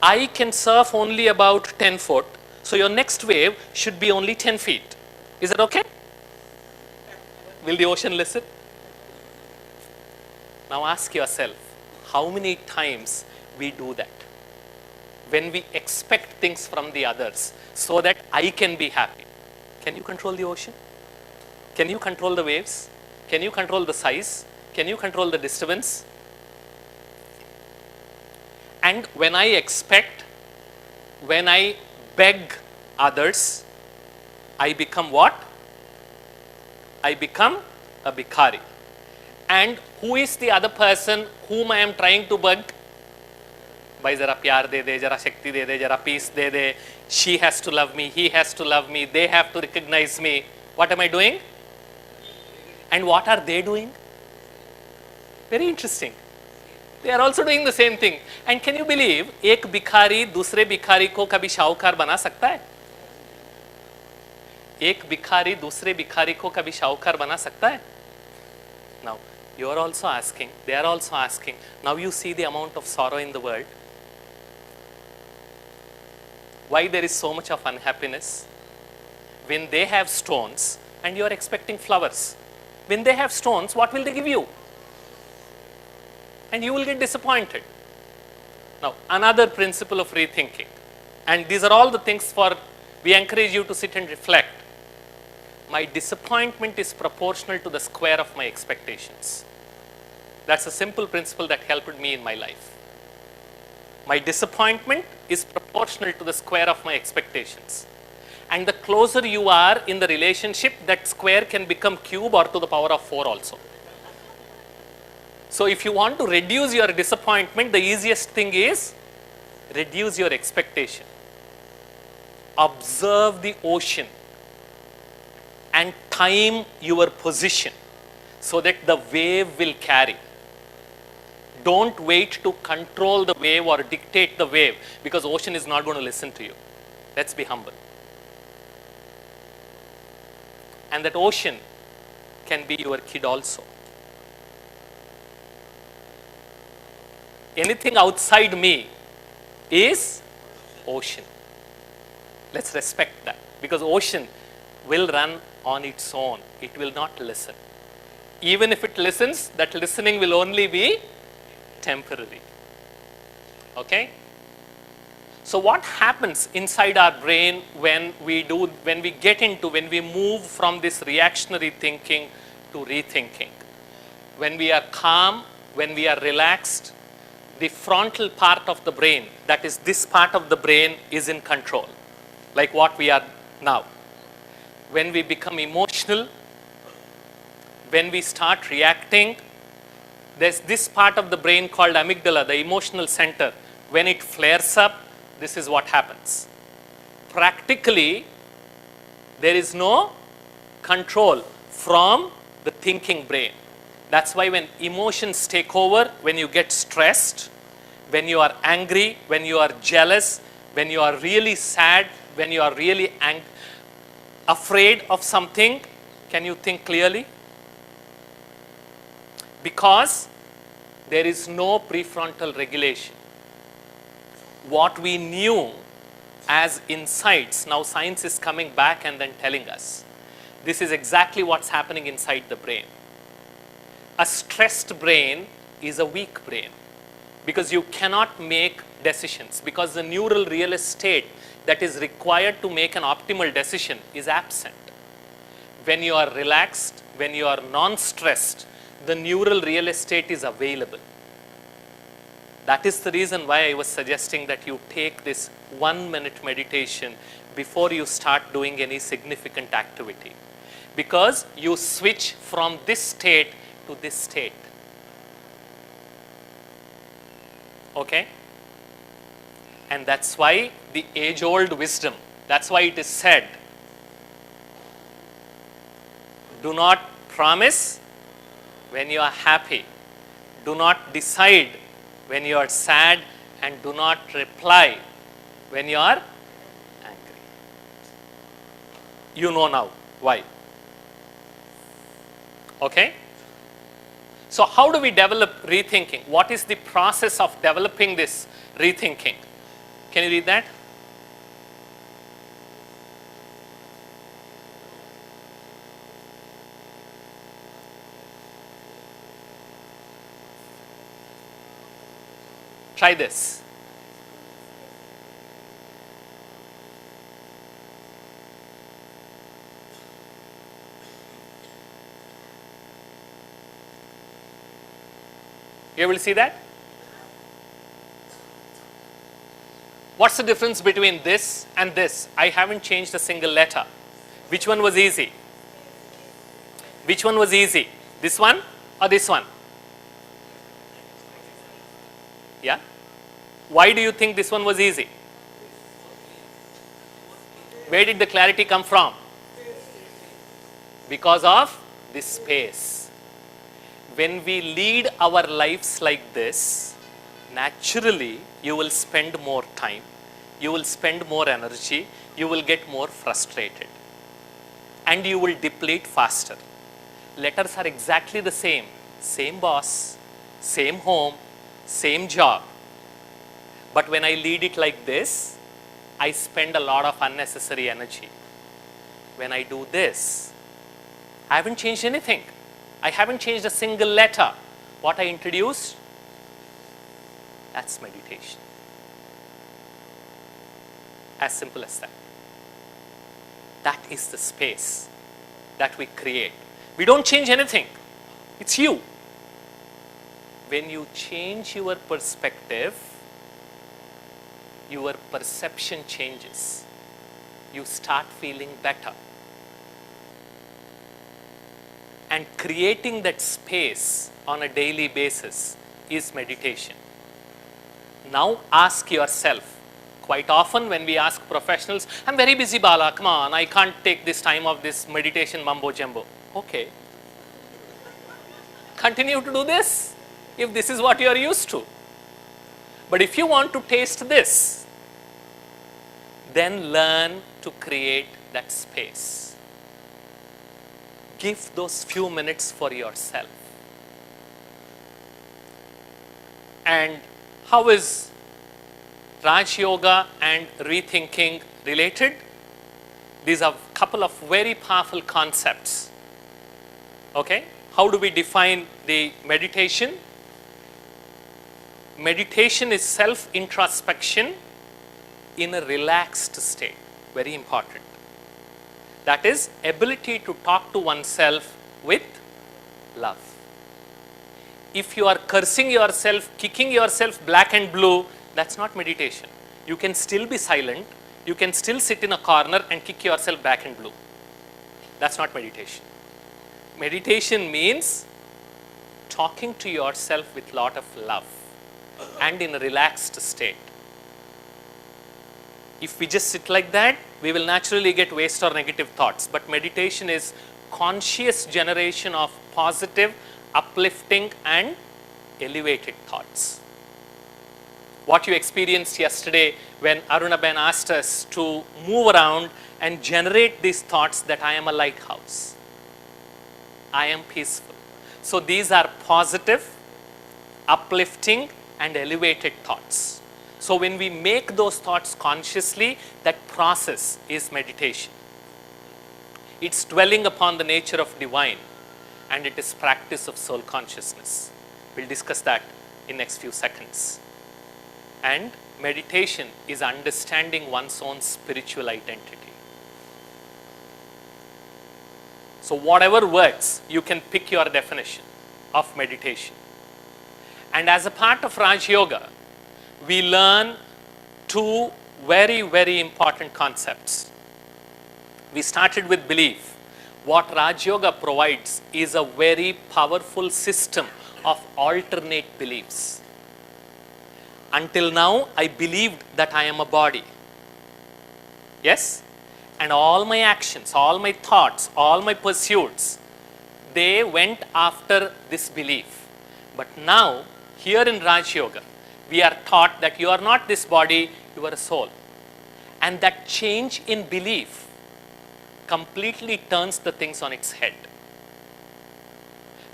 I can surf only about 10 foot, so your next wave should be only 10 feet. Is that okay? Will the ocean listen? Now ask yourself, how many times we do that? When we expect things from the others so that I can be happy. Can you control the ocean? Can you control the waves? Can you control the size? Can you control the disturbance? And when I expect, when I beg others, I become what? I become a bhikhari. And who is the other person whom I am trying to beg? Bhai zara pyar de de, zara shakti de de, zara peace de de. She has to love me, he has to love me, they have to recognize me. What am I doing? And what are they doing? Very interesting. They are also doing the same thing. And can you believe, एक भिखारी दूसरे भिखारी को कभी शाहूकार बना सकता है? एक भिखारी दूसरे भिखारी को कभी शाहूकार बना सकता है? Now, you are also asking, they are also asking, now you see the amount of sorrow in the world. Why there is so much of unhappiness? When they have stones and you are expecting flowers. When they have stones, what will they give you? And you will get disappointed. Now, another principle of rethinking, and these are all the things for, we encourage you to sit and reflect. My disappointment is proportional to the square of my expectations. That's a simple principle that helped me in my life. My disappointment is proportional to the square of my expectations. And the closer you are in the relationship, that square can become cube or to the power of 4 also. So if you want to reduce your disappointment, the easiest thing is reduce your expectation. Observe the ocean and time your position so that the wave will carry. Don't wait to control the wave or dictate the wave, because ocean is not going to listen to you. Let's be humble. And that ocean can be your kid also. Anything outside me is ocean. Let's respect that, because ocean will run on its own. It will not listen. Even if it listens, that listening will only be temporary. Okay? So what happens inside our brain when we move from this reactionary thinking to rethinking? When we are calm, when we are relaxed, the frontal part of the brain, that is this part of the brain, is in control, like what we are now. When we become emotional, when we start reacting, there's this part of the brain called amygdala, the emotional center. When it flares up, this is what happens. Practically, there is no control from the thinking brain. That's why when emotions take over, when you get stressed, when you are angry, when you are jealous, when you are really sad, when you are really afraid of something, can you think clearly? Because there is no prefrontal regulation. What we knew as insights, now science is coming back and then telling us, this is exactly what's happening inside the brain. A stressed brain is a weak brain, because you cannot make decisions, because the neural real estate that is required to make an optimal decision is absent. When you are relaxed, when you are non-stressed, the neural real estate is available. That is the reason why I was suggesting that you take this 1-minute meditation before you start doing any significant activity, because you switch from this state to this state. Okay? And that's why the age-old wisdom, that's why it is said, do not promise when you are happy, do not decide when you are sad, and do not reply when you are angry. You know now why. Okay? So how do we develop rethinking? What is the process of developing this rethinking? Can you read that? Try this. You able to see that? What's the difference between this and this? I haven't changed a single letter. Which one was easy? Which one was easy? This one or this one? Yeah? Why do you think this one was easy? Where did the clarity come from? Because of this space. When we lead our lives like this, naturally you will spend more time, you will spend more energy, you will get more frustrated, and you will deplete faster. Letters are exactly the same. Same boss, same home, same job. But when I lead it like this, I spend a lot of unnecessary energy. When I do this, I haven't changed anything. I haven't changed a single letter. What I introduced, that's meditation. As simple as that. That is the space that we create. We don't change anything. It's you. When you change your perspective, your perception changes. You start feeling better. And creating that space on a daily basis is meditation. Now ask yourself, quite often when we ask professionals, I'm very busy, Bala, come on, I can't take this time of this meditation mumbo jumbo. Okay. Continue to do this if this is what you are used to. But if you want to taste this, then learn to create that space. Give those few minutes for yourself. And how is Raj Yoga and rethinking related? These are a couple of very powerful concepts. Okay? How do we define the meditation? Meditation is self-introspection in a relaxed state. Very important. That is ability to talk to oneself with love. If you are cursing yourself, kicking yourself black and blue, that's not meditation. You can still be silent. You can still sit in a corner and kick yourself black and blue. That's not meditation. Meditation means talking to yourself with lot of love and in a relaxed state. If we just sit like that, we will naturally get waste or negative thoughts. But meditation is conscious generation of positive, uplifting and elevated thoughts. What you experienced yesterday when Arunaben asked us to move around and generate these thoughts that I am a lighthouse. I am peaceful. So these are positive, uplifting and elevated thoughts. So when we make those thoughts consciously, that process is meditation. It's dwelling upon the nature of divine and it is practice of soul consciousness. We'll discuss that in next few seconds. And meditation is understanding one's own spiritual identity. So whatever works, you can pick your definition of meditation. And as a part of Raj Yoga, we learn two very, very important concepts. We started with belief. What Raj Yoga provides is a very powerful system of alternate beliefs. Until now, I believed that I am a body. Yes? And all my actions, all my thoughts, all my pursuits, they went after this belief. But now, here in Raj Yoga, we are taught that you are not this body, you are a soul. And that change in belief completely turns the things on its head.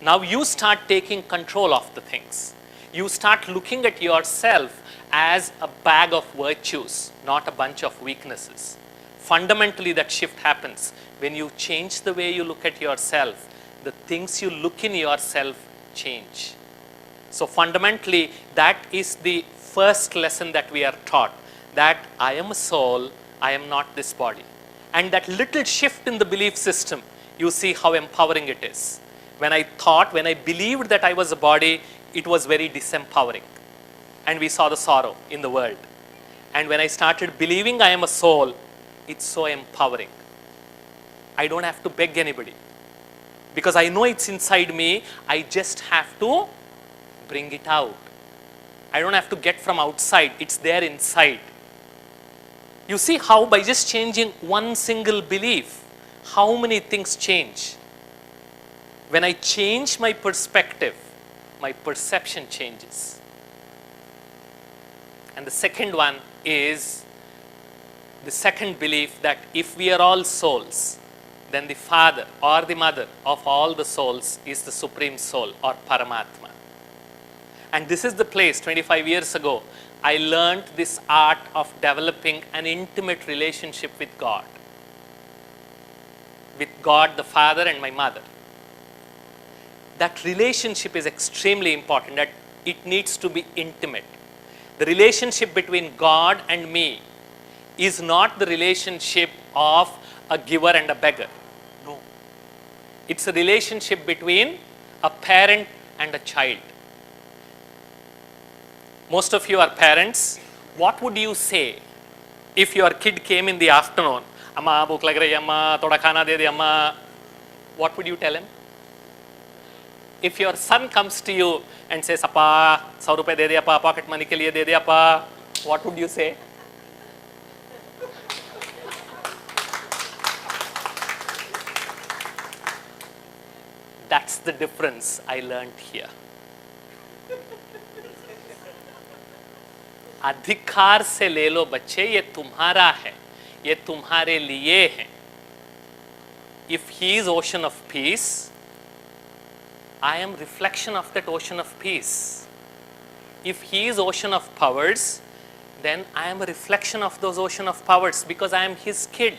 Now you start taking control of the things. You start looking at yourself as a bag of virtues, not a bunch of weaknesses. Fundamentally, that shift happens when you change the way you look at yourself. The things you look in yourself change. So fundamentally, that is the first lesson that we are taught, that I am a soul, I am not this body. And that little shift in the belief system, you see how empowering it is. When I believed that I was a body, it was very disempowering. And we saw the sorrow in the world. And when I started believing I am a soul, it's so empowering. I don't have to beg anybody. Because I know it's inside me, I just have to bring it out. I don't have to get from outside, it's there inside. You see how by just changing one single belief, how many things change. When I change my perspective, my perception changes. And the second one is the second belief that if we are all souls, then the father or the mother of all the souls is the supreme soul or Paramatma. And this is the place 25 years ago I learned this art of developing an intimate relationship with God the Father and my mother. That relationship is extremely important, that it needs to be intimate. The relationship between God and me is not the relationship of a giver and a beggar. No. It's a relationship between a parent and a child. Most of you are parents. What would you say if your kid came in the afternoon? Amma, bhook lag rahi hai, amma, thoda khana de de, amma. What would you tell him? If your son comes to you and says, Appa, 100 rupees de de, appa, pocket money ke liye de de, appa, what would you say? That's the difference I learned here. अधिकार से ले लो बच्चे, ये तुम्हारा है, ये तुम्हारे लिए है. If he is ocean of peace, I am reflection of that ocean of peace. If he is ocean of powers, then I am a reflection of those ocean of powers because I am his kid.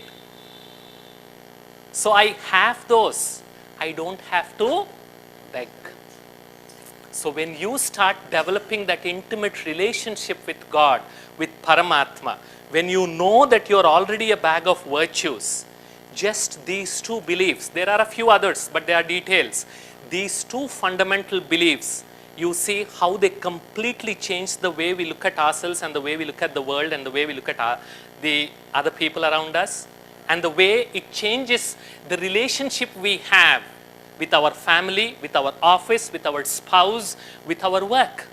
So I have those. I don't have to beg. So when you start developing that intimate relationship with God, with Paramatma, when you know that you are already a bag of virtues, just these two beliefs, there are a few others, but they are details. These two fundamental beliefs, you see how they completely change the way we look at ourselves and the way we look at the world and the way we look at the other people around us, and the way it changes the relationship we have with our family, with our office, with our spouse, with our work.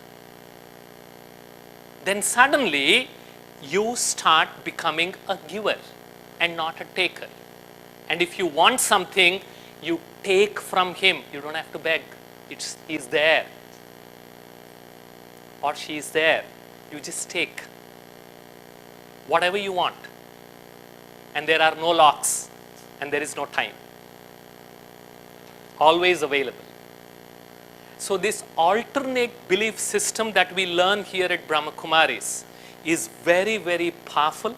Then suddenly you start becoming a giver and not a taker. And if you want something, you take from him. You don't have to beg. He's there. Or she is there. You just take whatever you want. And there are no locks and there is no time. Always available. So this alternate belief system that we learn here at Brahma Kumaris is very, very powerful,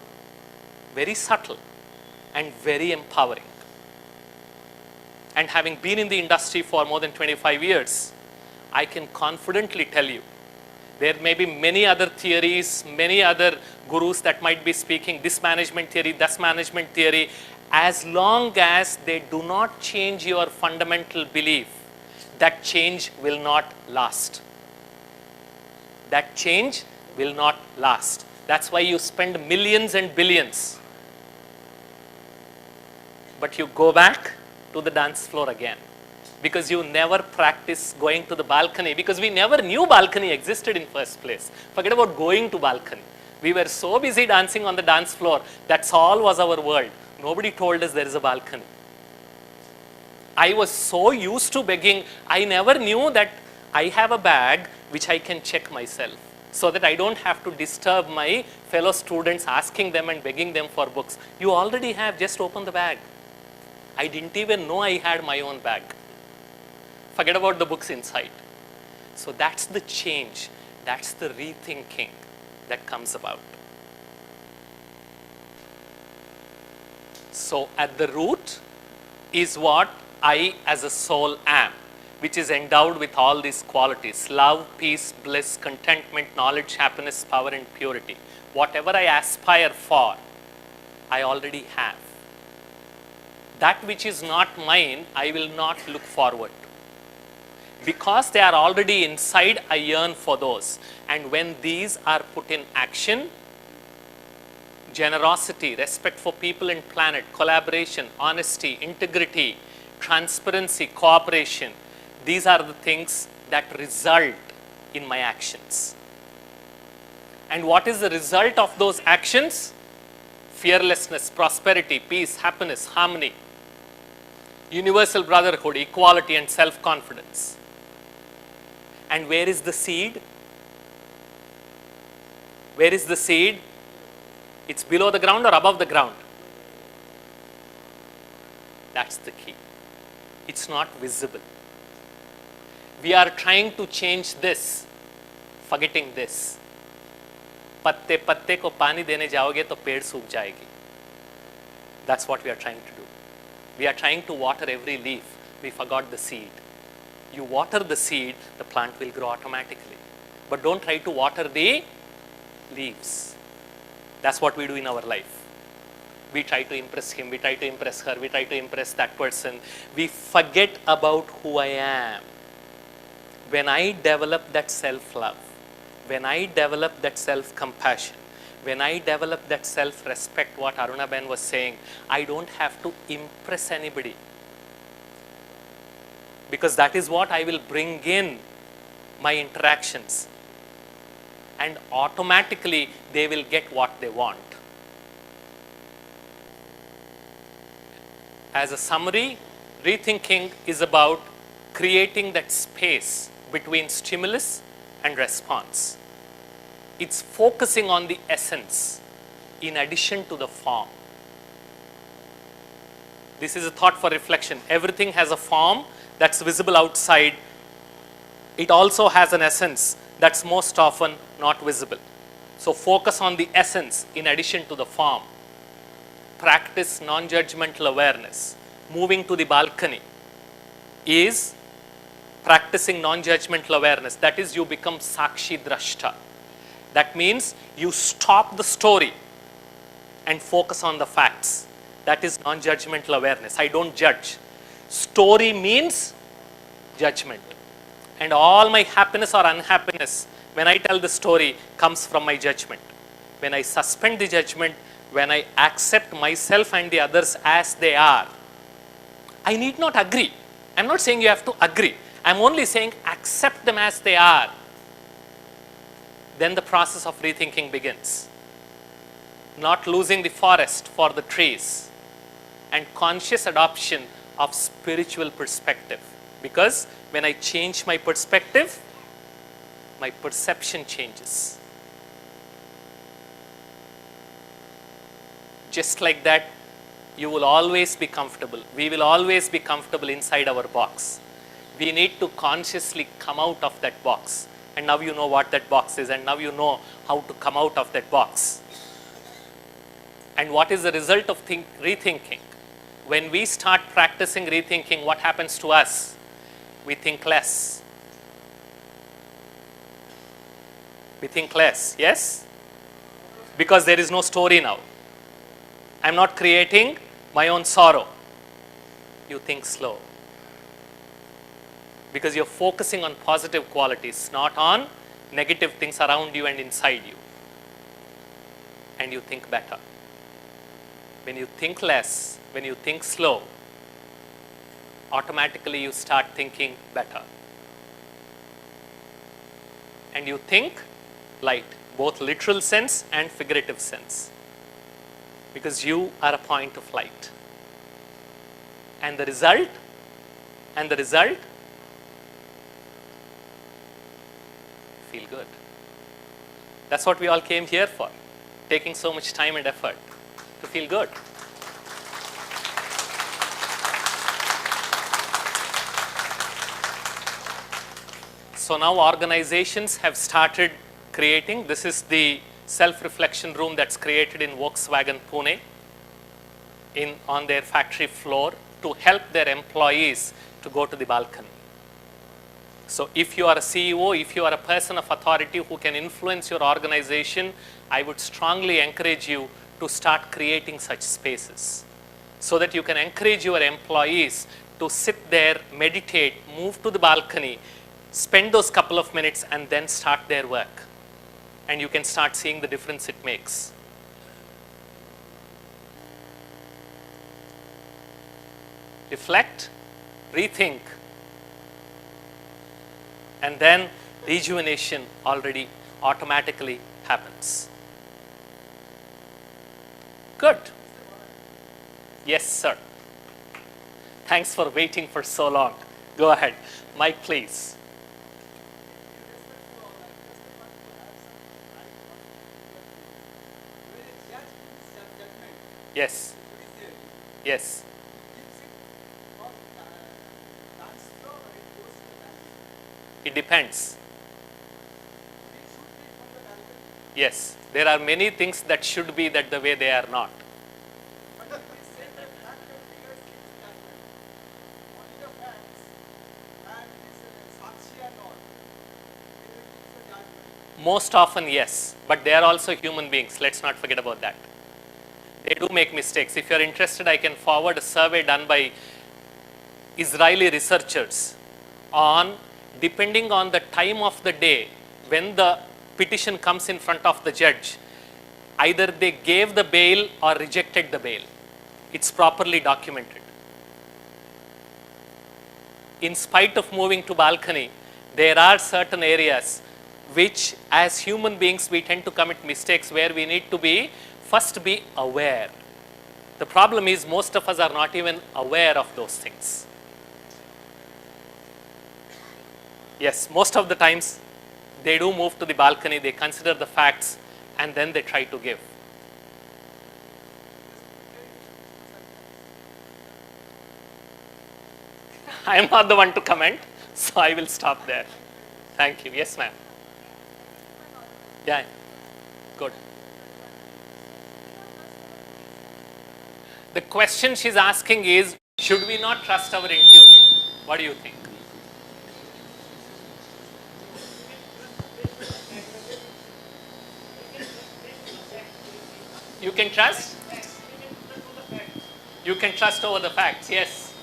very subtle, and very empowering. And having been in the industry for more than 25 years, I can confidently tell you, there may be many other theories, many other gurus that might be speaking this management theory, that management theory. As long as they do not change your fundamental belief, that change will not last. That change will not last. That's why you spend millions and billions. But you go back to the dance floor again. Because you never practice going to the balcony. Because we never knew balcony existed in first place. Forget about going to balcony. We were so busy dancing on the dance floor. That's all was our world. Nobody told us there is a balcony. I was so used to begging, I never knew that I have a bag which I can check myself, so that I don't have to disturb my fellow students asking them and begging them for books. You already have, just open the bag. I didn't even know I had my own bag. Forget about the books inside. So that's the change. That's the rethinking that comes about. So at the root is what I as a soul am, which is endowed with all these qualities: love, peace, bliss, contentment, knowledge, happiness, power, and purity. Whatever I aspire for, I already have. That which is not mine, I will not look forward to. Because they are already inside, I yearn for those. And when these are put in action, generosity, respect for people and planet, collaboration, honesty, integrity, transparency, cooperation, these are the things that result in my actions. And what is the result of those actions? Fearlessness, prosperity, peace, happiness, harmony, universal brotherhood, equality, and self-confidence. And where is the seed? Where is the seed? It's below the ground or above the ground? That's the key. It's not visible. We are trying to change this, forgetting this. पत्ते पत्ते को पानी देने जाओगे तो पेड़ सूख जाएगी. That's what we are trying to do. We are trying to water every leaf. We forgot the seed. You water the seed, the plant will grow automatically. But don't try to water the leaves. That's what we do in our life. We try to impress him, we try to impress her, we try to impress that person. We forget about who I am. When I develop that self-love, when I develop that self-compassion, when I develop that self-respect, what Aruna Ben was saying, I don't have to impress anybody. Because that is what I will bring in my interactions. And automatically they will get what they want. As a summary, rethinking is about creating that space between stimulus and response. It's focusing on the essence in addition to the form. This is a thought for reflection. Everything has a form that's visible outside. It also has an essence that's most often not visible. So focus on the essence in addition to the form. Practice non-judgmental awareness. Moving to the balcony is practicing non-judgmental awareness. That is, you become Sakshi Drashta. That means you stop the story and focus on the facts. That is non-judgmental awareness. I don't judge. Story means judgment. And all my happiness or unhappiness, when I tell the story, comes from my judgment. When I suspend the judgment, when I accept myself and the others as they are, I need not agree. I'm not saying you have to agree. I'm only saying accept them as they are. Then the process of rethinking begins. Not losing the forest for the trees, and conscious adoption of spiritual perspective. Because when I change my perspective, my perception changes. Just like that, you will always be comfortable. We will always be comfortable inside our box. We need to consciously come out of that box. And now you know what that box is, and now you know how to come out of that box. And what is the result of rethinking? When we start practicing rethinking, what happens to us? We think less. We think less, yes? Because there is no story now. I'm not creating my own sorrow. You think slow. Because you're focusing on positive qualities, not on negative things around you and inside you. And you think better. When you think less, when you think slow, automatically you start thinking better. And you think light, both literal sense and figurative sense. Because you are a point of light. And the result, feel good. That's what we all came here for, taking so much time and effort to feel good. So now organizations have started creating, this is the self-reflection room that's created in Volkswagen Pune on their factory floor to help their employees to go to the balcony. So if you are a CEO, if you are a person of authority who can influence your organization, I would strongly encourage you to start creating such spaces so that you can encourage your employees to sit there, meditate, move to the balcony, spend those couple of minutes and then start their work. And you can start seeing the difference it makes. Reflect, rethink, and then rejuvenation already automatically happens. Good. Yes, sir. Thanks for waiting for so long. Go ahead. Mike, please. Yes. Yes. It depends. Yes. There are many things that should be that the way they are not. Most often, yes. But they are also human beings. Let's not forget about that. They do make mistakes. If you're interested, I can forward a survey done by Israeli researchers on, depending on the time of the day when the petition comes in front of the judge, either they gave the bail or rejected the bail. It's properly documented. In spite of moving to balcony, there are certain areas which as human beings we tend to commit mistakes where we need to be first be aware. The problem is most of us are not even aware of those things. Yes, most of the times they do move to the balcony, they consider the facts and then they try to give. I am not the one to comment, so I will stop there. Thank you. Yes, ma'am. Yeah. Good. The question she's asking is, should we not trust our intuition? What do you think? You can trust? You can trust over the facts, yes.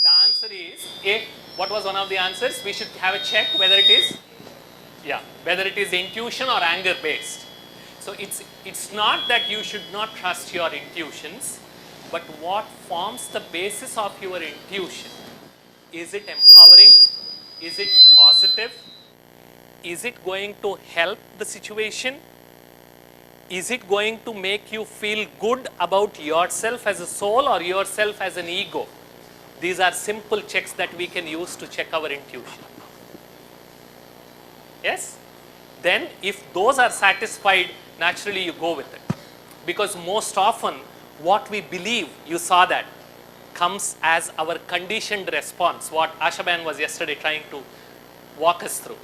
The answer is A. What was one of the answers? We should have a check whether it is, whether it is intuition or anger based. So it's not that you should not trust your intuitions, but what forms the basis of your intuition? Is it empowering? Is it positive? Is it going to help the situation? Is it going to make you feel good about yourself as a soul or yourself as an ego? These are simple checks that we can use to check our intuition. Yes? Then if those are satisfied, naturally you go with it. Because most often what we believe, you saw that, comes as our conditioned response, what Ashaban was yesterday trying to walk us through.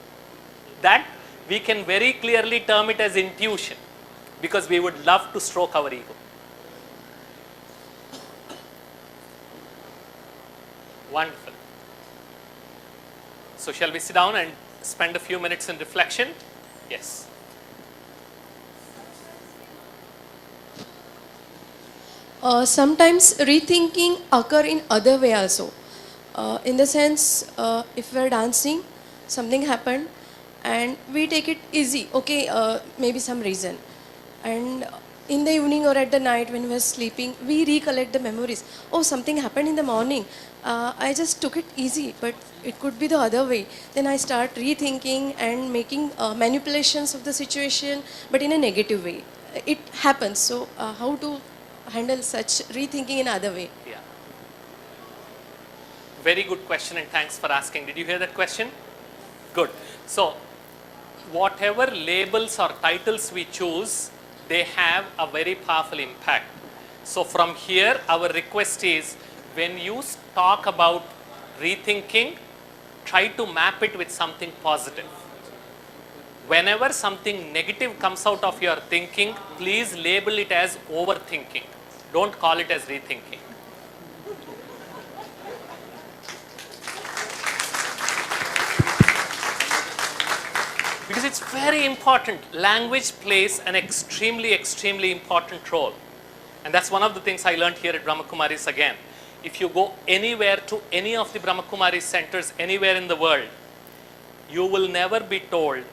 That we can very clearly term it as intuition, because we would love to stroke our ego. Wonderful. So shall we sit down and spend a few minutes in reflection? Yes. Sometimes rethinking occur in other way also. In the sense, if we're dancing, something happened and we take it easy. Okay, maybe some reason. And in the evening or at the night when we're sleeping, we recollect the memories. Oh, something happened in the morning. I just took it easy, but it could be the other way. Then I start rethinking and making manipulations of the situation, but in a negative way. It happens. So how to handle such rethinking in other way? Yeah. Very good question, and thanks for asking. Did you hear that question? Good. So whatever labels or titles we choose, they have a very powerful impact. So from here, our request is, when you talk about rethinking, try to map it with something positive. Whenever something negative comes out of your thinking, please label it as overthinking. Don't call it as rethinking. Because it's very important. Language plays an extremely important role. And that's one of the things I learned here at Brahma Kumaris again. If you go anywhere to any of the Brahma Kumaris centers anywhere in the world, you will never be told,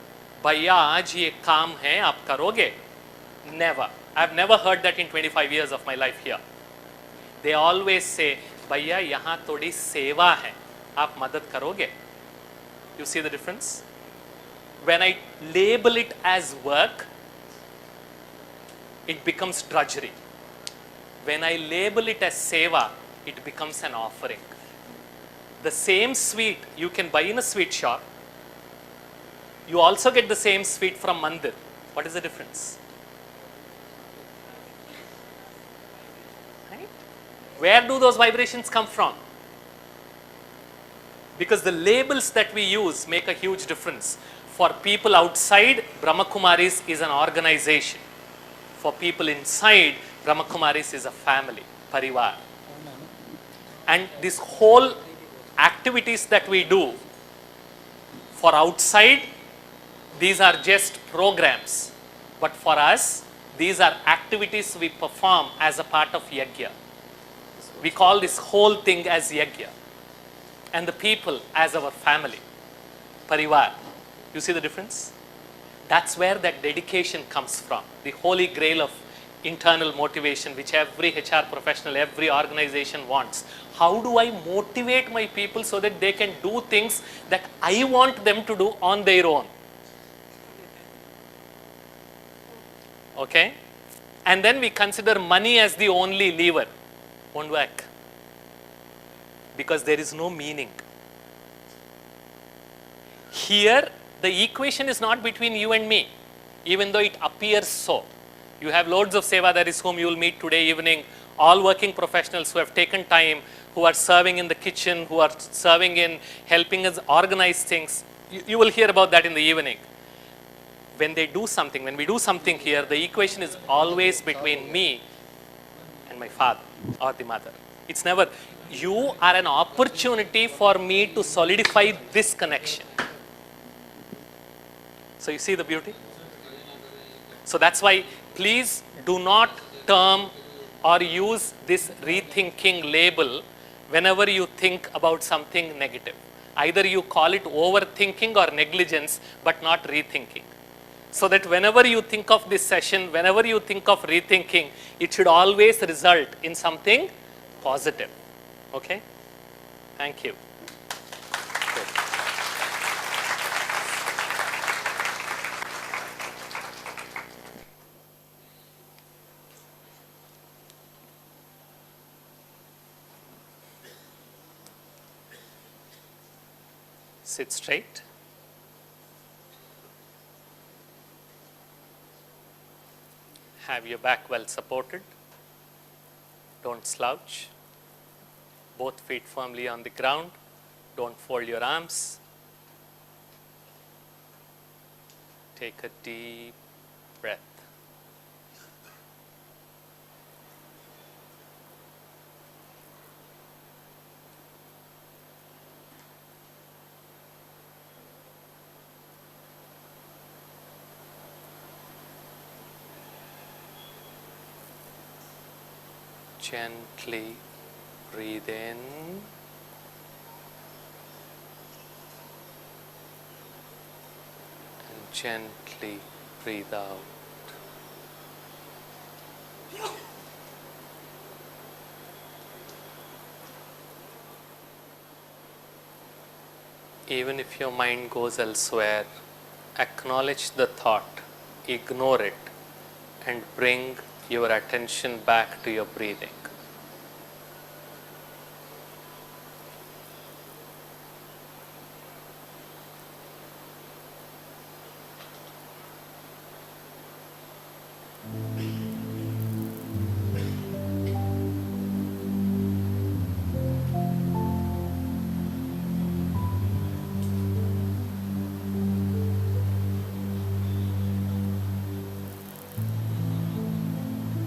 "Bhaiya, aaj ye kaam hai, aap karoge?" Never. I've never heard that in 25 years of my life here. They always say, "Bhaiya, yahan thodi seva hai, aap madad karoge?" You see the difference? When I label it as work, it becomes drudgery. When I label it as seva, it becomes an offering. The same sweet you can buy in a sweet shop. You also get the same sweet from mandir. What is the difference? Right? Where do those vibrations come from? Because the labels that we use make a huge difference. For people outside, Brahma Kumaris is an organization. For people inside, Brahma Kumaris is a family, parivar. And this whole activities that we do, for outside, these are just programs. But for us, these are activities we perform as a part of yajna. We call this whole thing as yajna. And the people as our family, parivar. You see the difference? That's where that dedication comes from. The holy grail of internal motivation, which every HR professional, every organization wants. How do I motivate my people so that they can do things that I want them to do on their own? Okay? And then we consider money as the only lever. Won't work. Because there is no meaning. Here, the equation is not between you and me, even though it appears so. You have loads of sevadaris whom you will meet today evening, all working professionals who have taken time who are serving in the kitchen, who are serving in helping us organize things. You will hear about that in the evening. When they do something, when we do something here, the equation is always between me and my father or the mother. It's never, you are an opportunity for me to solidify this connection. So you see the beauty? So that's why please do not term or use this rethinking label whenever you think about something negative. Either you call it overthinking or negligence, but not rethinking. So that whenever you think of this session, whenever you think of rethinking, it should always result in something positive. Okay? Thank you. Good. Sit straight. Have your back well supported. Don't slouch. Both feet firmly on the ground. Don't fold your arms. Take a deep breath. Gently breathe in and gently breathe out. Even if your mind goes elsewhere, acknowledge the thought, ignore it, and bring your attention back to your breathing.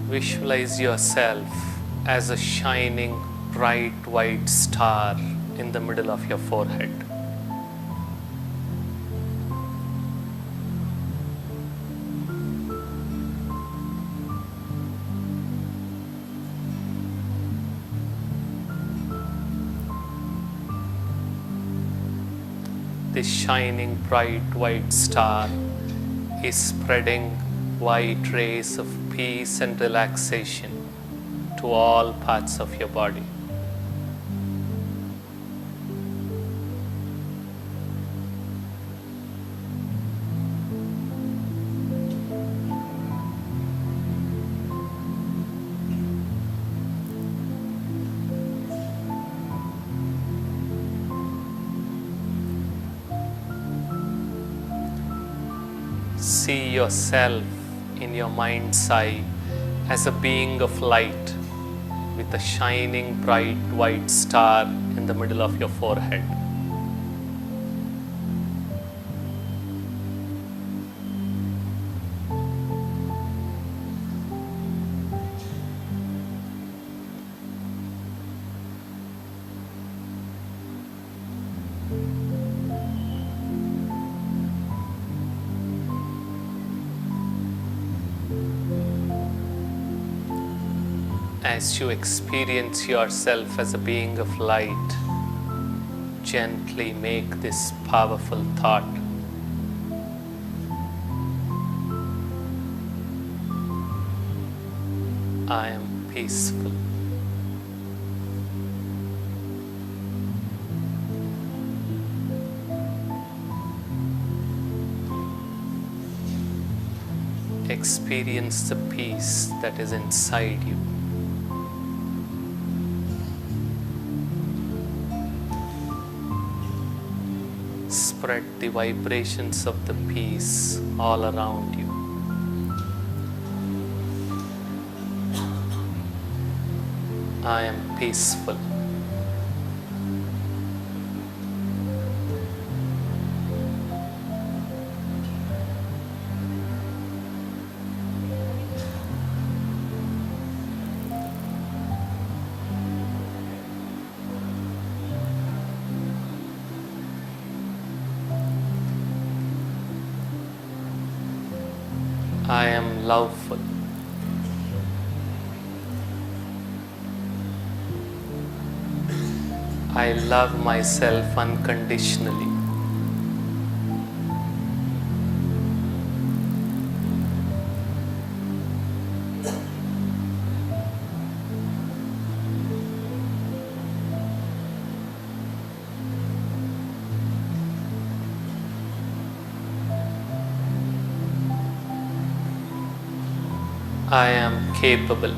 Visualize yourself as a shining, bright white star in the middle of your forehead. This shining, bright white star is spreading white rays of peace and relaxation to all parts of your body. See yourself in your mind's eye as a being of light with a shining bright white star in the middle of your forehead. As you experience yourself as a being of light, gently make this powerful thought. I am peaceful. Experience the peace that is inside you. Spread the vibrations of the peace all around you. I am peaceful. I am loveful. I love myself unconditionally. I am capable.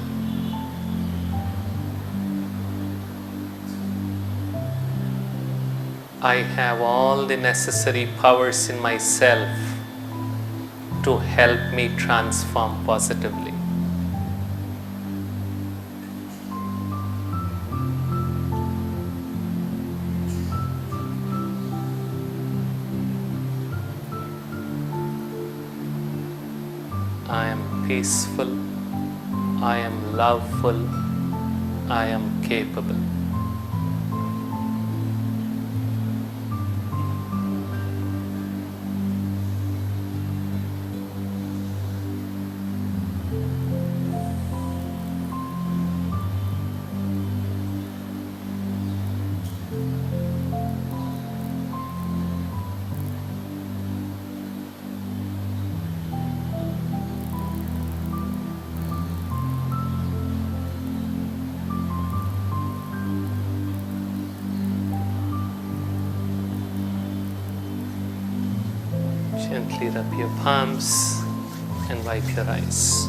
I have all the necessary powers in myself to help me transform positively. I am peaceful. I am loveful. I am capable. Gently rub your palms and wipe your eyes.